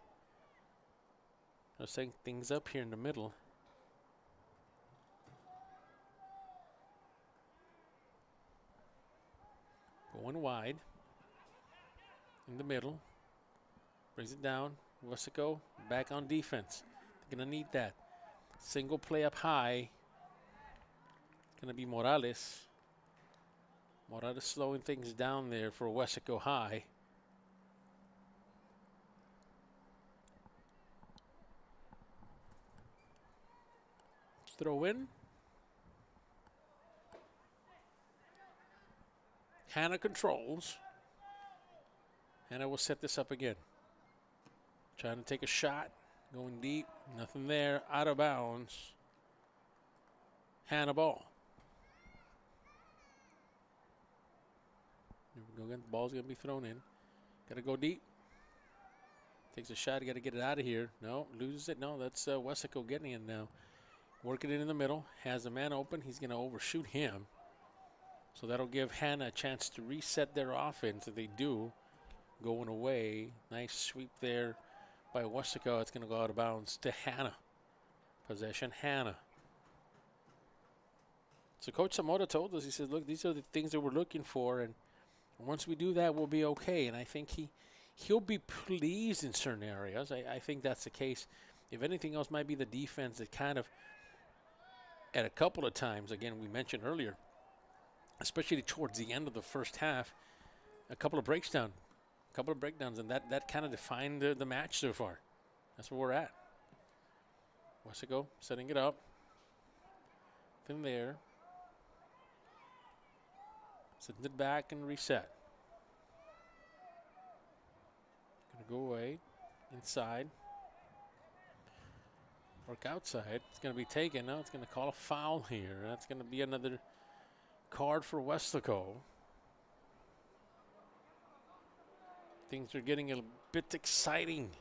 They're setting things up here in the middle. Going wide. In the middle. Brings it down. Weslaco back on defense. They're going to need that. Single play up high. Going to be Morales. Morales slowing things down there for Weslaco High. Throw in. Hanna controls. Hanna will set this up again. Trying to take a shot. Going deep. Nothing there. Out of bounds. Hanna ball. Here we go again. The ball's going to be thrown in. Got to go deep. Takes a shot. Got to get it out of here. No, loses it. No, that's Weslaco getting it now. Working it in the middle. Has a man open. He's going to overshoot him. So that'll give Hanna a chance to reset their offense if they do. Going away. Nice sweep there by Weslaco. It's going to go out of bounds to Hanna. Possession, Hanna. So Coach Zamora told us, he said, look, these are the things that we're looking for, and once we do that, we'll be okay. And I think he'll be pleased in certain areas. I think that's the case. If anything else, might be the defense that kind of, at a couple of times, again, we mentioned earlier, especially towards the end of the first half, a couple of breakdowns, and that kind of defined the match so far. That's where we're at. Weslaco setting it up. Then there. Send it back and reset. Gonna go away. Inside. Work outside. It's gonna be taken. Now it's gonna call a foul here. That's gonna be another card for Westlaco. Things are getting a bit exciting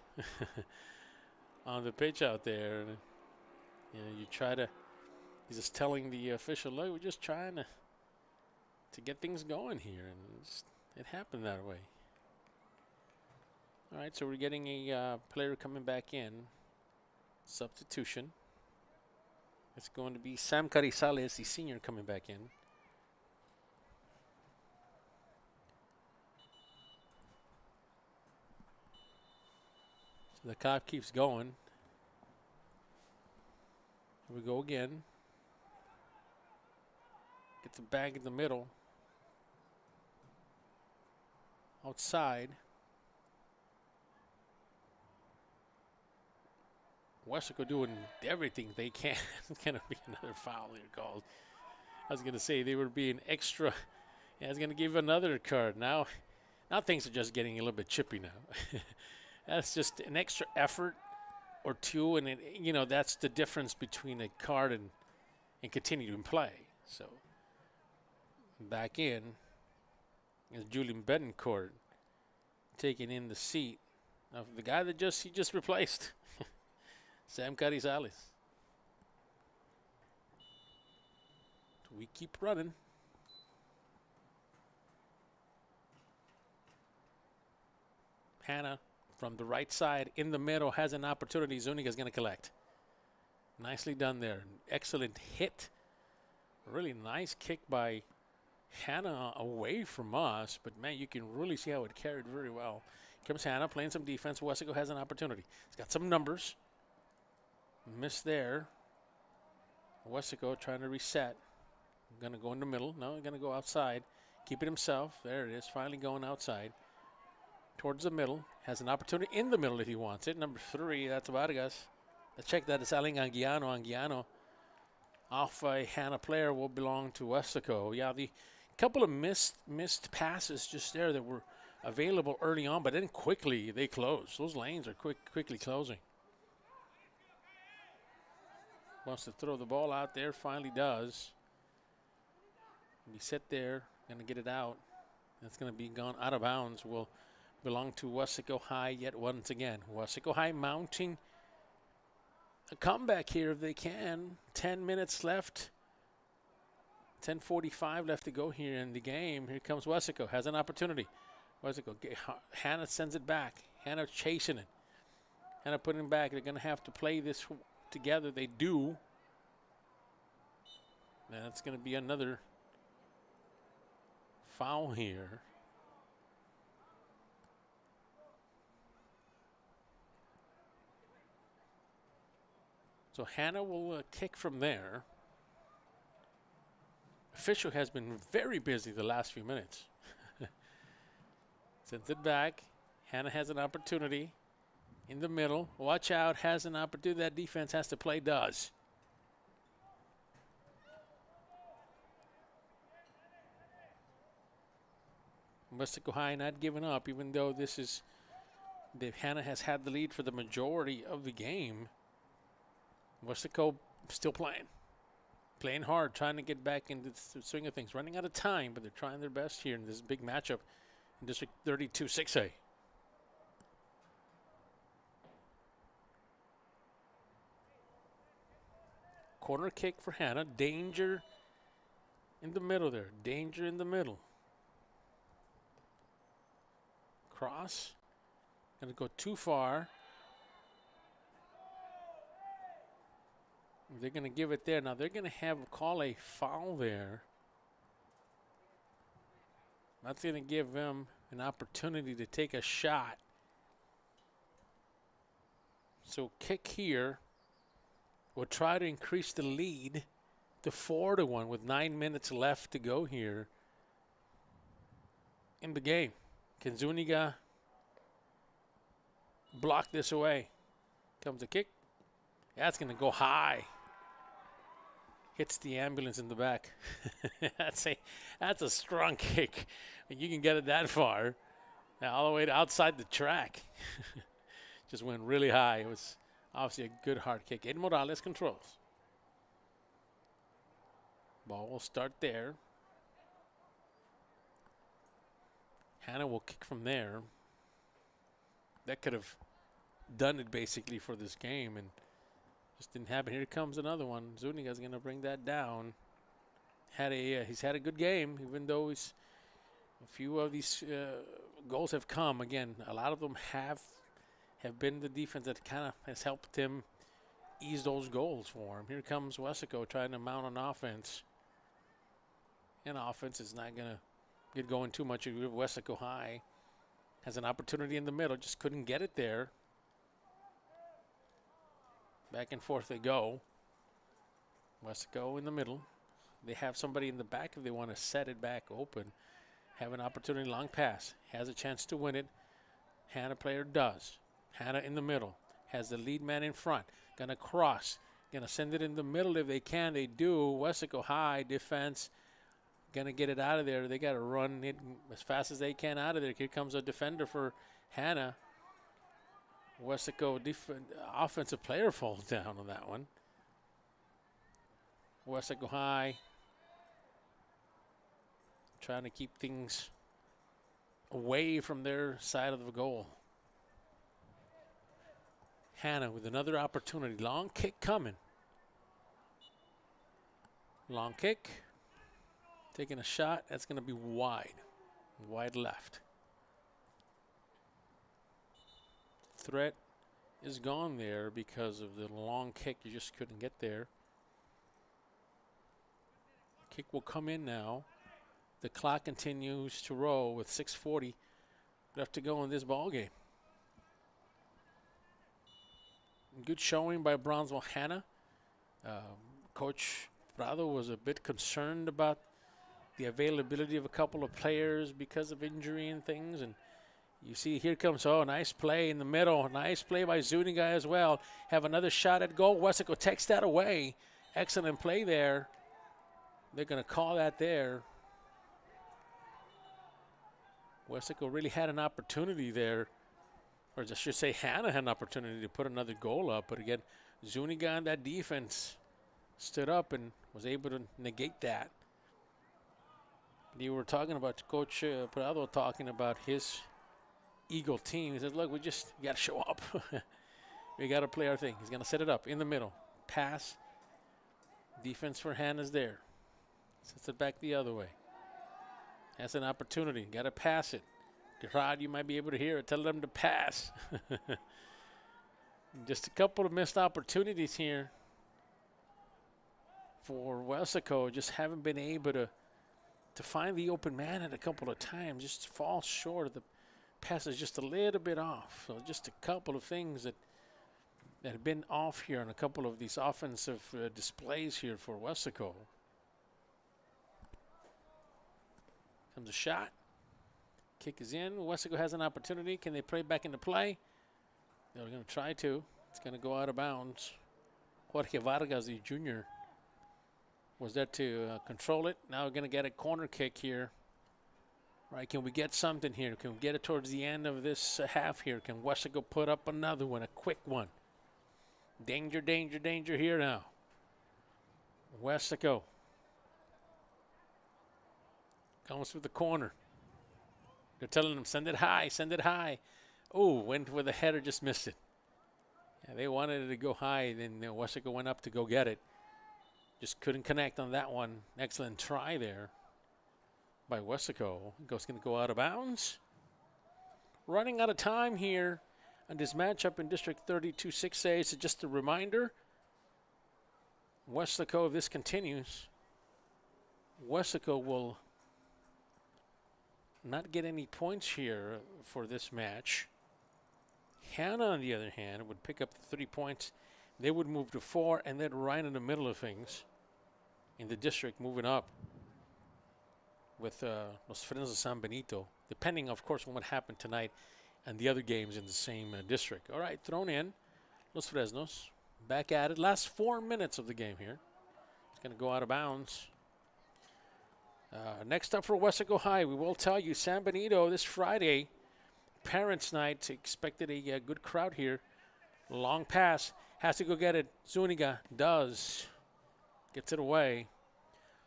on the pitch out there. You know, you try to, he's just telling the official, look, we're just trying to get things going here, and it happened that way. All right, so we're getting a player coming back in. Substitution. It's going to be Sam Carizales, the senior, coming back in. So the clock keeps going. Here we go again. Gets the bag in the middle. Outside. Weslaco doing everything they can. It's going to be another foul here called. I was going to say they were being extra. Yeah, I was going to give another card. Now things are just getting a little bit chippy now. That's just an extra effort or two, and that's the difference between a card and continuing play. So back in is Julian Betancourt taking in the seat of the guy that he just replaced, Sam Carizales. So we keep running. Hanna from the right side in the middle has an opportunity. Zuniga's going to collect. Nicely done there. Excellent hit. Really nice kick by Hanna away from us, but man, you can really see how it carried very well. Here comes Hanna playing some defense. Weslaco has an opportunity. He's got some numbers. Missed there. Weslaco trying to reset. Going to go in the middle. No, going to go outside. Keep it himself. There it is. Finally going outside. Towards the middle. Has an opportunity in the middle if he wants it. Number 3, that's Vargas. Let's check that. It's Aling Anguiano. Anguiano off a Hanna player will belong to Weslaco. Yeah, the couple of missed passes just there that were available early on, but then quickly they close. Those lanes are quickly closing. Wants to throw the ball out there. Finally does. Be set there. Going to get it out. That's going to be gone out of bounds. Will belong to Weslaco High yet once again. Weslaco High mounting a comeback here if they can. 10 minutes left. 10:45 left to go here in the game. Here comes Weslaco. Has an opportunity. Weslaco. Hanna sends it back. Hanna chasing it. Hanna putting it back. They're going to have to play this together. They do. That's going to be another foul here. So Hanna will kick from there. Official has been very busy the last few minutes. Sends it back. Hanna has an opportunity in the middle. Watch out, has an opportunity. That defense has to play, does. Westlaco High not giving up, even though this is Hanna has had the lead for the majority of the game. Westlaco still playing hard, trying to get back into the swing of things. Running out of time, but they're trying their best here in this big matchup in District 32 6A. Corner kick for Hanna. Danger in the middle there. Danger in the middle. Cross. Going to go too far. They're going to give it there. Now they're going to call a foul there. That's going to give them an opportunity to take a shot. So kick here will try to increase the lead to 4-1 with 9 minutes left to go here in the game. Can Zuniga block this away? Comes the kick. That's going to go high. Hits the ambulance in the back. That's a strong kick. You can get it that far. All the way to outside the track. Just went really high. It was obviously a good hard kick. Ed Morales controls. Ball will start there. Hanna will kick from there. That could have done it basically for this game, and just didn't happen. Here comes another one. Zuniga's going to bring that down. He's had a good game, even though a few of these goals have come. Again, a lot of them have been the defense that kind of has helped him ease those goals for him. Here comes Weslaco trying to mount an offense. And offense is not going to get going too much. Weslaco High has an opportunity in the middle, just couldn't get it there. Back and forth they go. Weslaco in the middle. They have somebody in the back if they want to set it back open. Have an opportunity, long pass. Has a chance to win it. Hanna player does. Hanna in the middle. Has the lead man in front. Gonna cross. Gonna send it in the middle if they can. They do. Weslaco High defense. Gonna get it out of there. They gotta run it as fast as they can out of there. Here comes a defender for Hanna. Weslaco offensive player falls down on that one. Weslaco High trying to keep things away from their side of the goal. Hanna with another opportunity. Long kick coming. Long kick. Taking a shot. That's going to be wide. Wide left. Threat is gone there because of the long kick. You just couldn't get there. Kick will come in now. The clock continues to roll with 6:40 left to go in this ball game. Good showing by Brownsville Hanna. Coach Prado was a bit concerned about the availability of a couple of players because of injury and things. And you see here comes, nice play in the middle. Nice play by Zuniga as well. Have another shot at goal. Weslaco takes that away. Excellent play there. They're going to call that there. Weslaco really had an opportunity there. Or I should say Hanna had an opportunity to put another goal up. But again, Zuniga on that defense stood up and was able to negate that. You were talking about Coach Prado talking about his Eagle team. He says, look, we just got to show up. We got to play our thing. He's going to set it up in the middle. Pass. Defense for Hanna's there. Sets it back the other way. Has an opportunity. Got to pass it. Gerard, you might be able to hear it. Tell them to pass. Just a couple of missed opportunities here for Weslaco. Just haven't been able to find the open man at a couple of times. Just falls short. The pass is just a little bit off. So just a couple of things that have been off here on a couple of these offensive displays here for Weslaco. Comes a shot. Kick is in. Weslaco has an opportunity. Can they play back into play? They're going to try to. It's going to go out of bounds. Jorge Vargas, the junior, was there to control it. Now we're going to get a corner kick here. Right, can we get something here? Can we get it towards the end of this half here? Can Weslaco put up another one, a quick one? Danger, danger, danger here now. Weslaco comes through the corner. They're telling him, send it high, send it high. Oh, went with a header, just missed it. Yeah, they wanted it to go high, then Weslaco went up to go get it. Just couldn't connect on that one. Excellent try there by Weslaco. It's going to go out of bounds. Running out of time here on this matchup in District 32 6A. So just a reminder, Weslaco, if this continues, Weslaco will not get any points here for this match. Hanna, on the other hand, would pick up the 3 points. They would move to 4, and then right in the middle of things in the district, moving up with Los Fresnos de San Benito, depending, of course, on what happened tonight and the other games in the same district. All right, thrown in. Los Fresnos back at it. Last 4 minutes of the game here. It's going to go out of bounds. Next up for Weslaco High, we will tell you San Benito this Friday, Parents' Night. Expected a good crowd here. Long pass. Has to go get it. Zuniga does. Gets it away.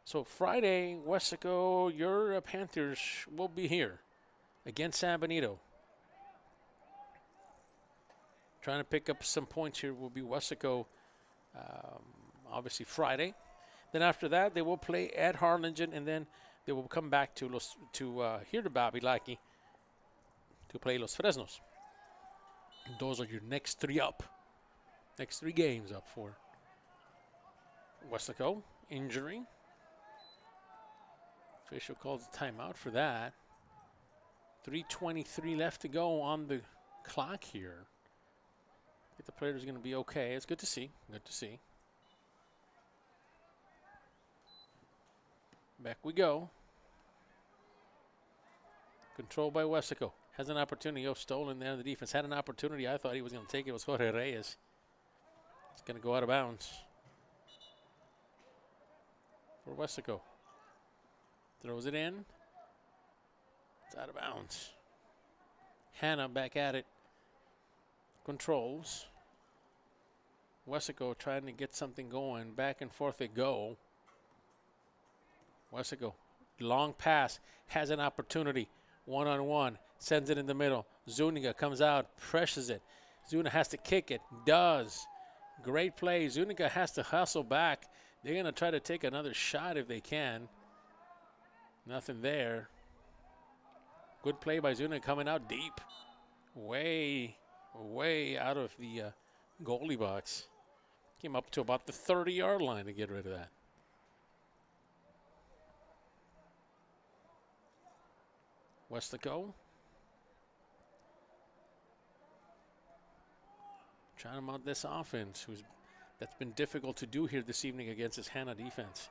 So Friday, Weslaco, your Panthers will be here against San Benito. Trying to pick up some points here will be Weslaco, obviously Friday. Then after that, they will play at Harlingen, and then they will come back to here to Babilaki to play Los Fresnos. Those are your next 3 up. Next 3 games up for Weslaco. Injury. Official calls a timeout for that. 3:23 left to go on the clock here. I think the player's going to be okay. It's good to see. Good to see. Back we go. Controlled by Weslaco. Has an opportunity. Oh, stolen there. The defense had an opportunity. I thought he was going to take it. It was Jorge Reyes. It's going to go out of bounds for Weslaco. Throws it in. It's out of bounds. Hanna back at it. Controls. Weslaco trying to get something going. Back and forth they go. Weslaco, long pass, has an opportunity. One-on-one, sends it in the middle. Zuniga comes out, presses it. Zuniga has to kick it, does. Great play. Zuniga has to hustle back. They're going to try to take another shot if they can. Nothing there. Good play by Zuniga coming out deep. Way out of the goalie box. Came up to about the 30-yard line to get rid of that. Westlaco. Trying to mount this offense, that's been difficult to do here this evening against this Hanna defense.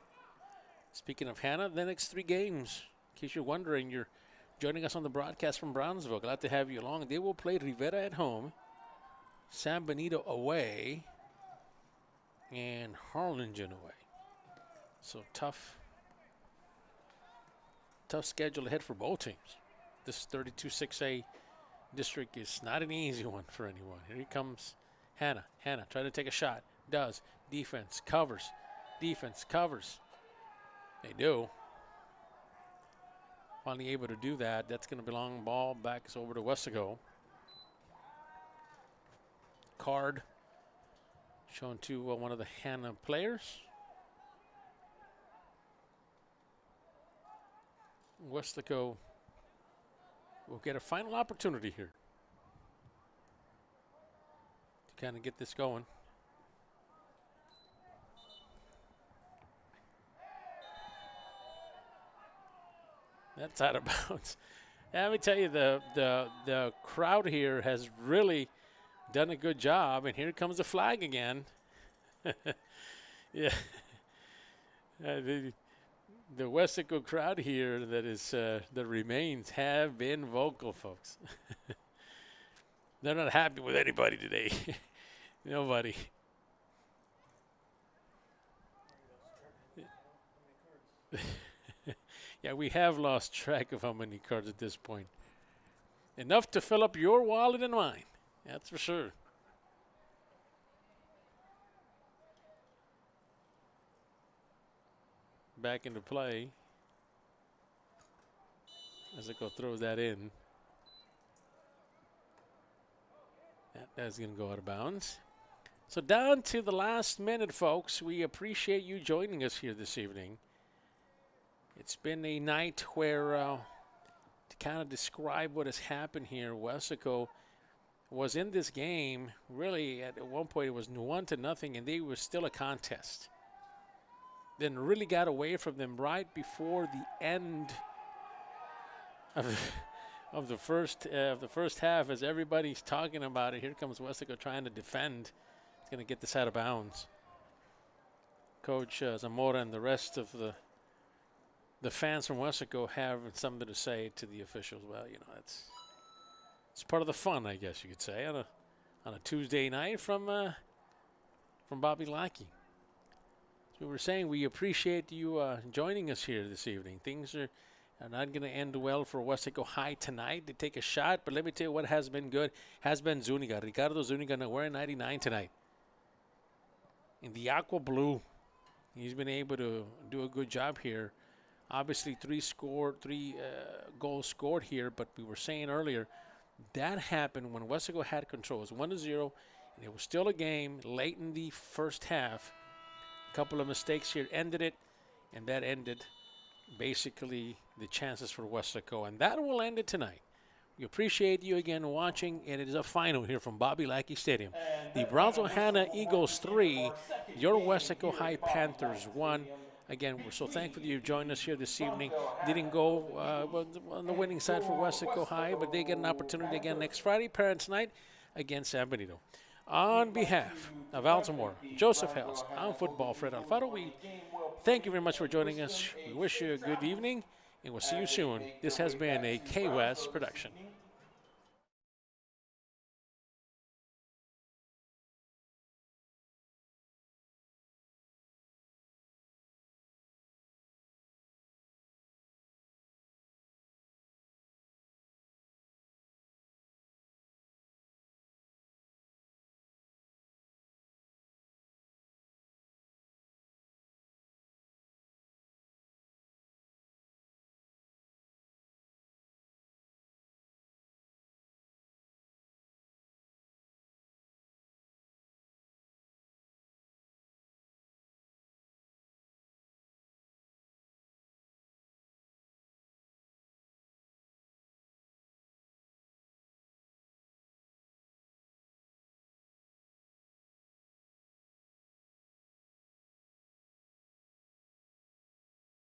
Speaking of Hanna, the next 3 games, in case you're wondering, you're joining us on the broadcast from Brownsville. Glad to have you along. They will play Rivera at home, San Benito away, and Harlingen away. So tough schedule ahead for both teams. This 32 6A district is not an easy one for anyone. Here comes Hanna. Hanna trying to take a shot. Does. Defense covers. Defense covers. They do. Finally able to do that. That's going to be long ball. Back over to Weslaco. Card shown to one of the Hanna players. Weslaco will get a final opportunity here to kind of get this going. That's out of bounds. Let me tell you, the crowd here has really done a good job, and here comes the flag again. Yeah. The Weslaco crowd here that remains have been vocal, folks. They're not happy with anybody today. Nobody. Yeah, we have lost track of how many cards at this point. Enough to fill up your wallet and mine. That's for sure. Back into play. Weslaco throws that in. That's going to go out of bounds. So down to the last minute, folks. We appreciate you joining us here this evening. It's been a night where, to kind of describe what has happened here, Weslaco was in this game. Really, at one point, it was 1-0, and they were still a contest. Then really got away from them right before the end of the first half, as everybody's talking about it. Here comes Weslaco trying to defend. He's going to get this out of bounds. Coach Zamora and the rest of the fans from Weslaco have something to say to the officials. Well, you know, it's part of the fun, I guess you could say, on a Tuesday night from Bobby Lackey. So we were saying we appreciate you joining us here this evening. Things are not going to end well for Weslaco High tonight. They take a shot, but let me tell you what has been good. Has been Zuniga. Ricardo Zuniga wearing 99 tonight. In the aqua blue, he's been able to do a good job here. Obviously, three goals scored here, but we were saying earlier, that happened when Weslaco had control. It was 1-0, and it was still a game late in the first half. A couple of mistakes here ended it, and that ended basically the chances for Weslaco, and that will end it tonight. We appreciate you again watching, and it is a final here from Bobby Lackey Stadium. The Brownsville Hanna Eagles 3, your Weslaco High Panthers 1. Again, we're so thankful that you joined us here this evening. Didn't go on the winning side for Weslaco High, but they get an opportunity again next Friday, Parents' Night, against San Benito. On behalf of Altamore, Joseph Hales, I'm Football Fred Alfaro. We thank you very much for joining us. We wish you a good evening, and we'll see you soon. This has been a KWES production.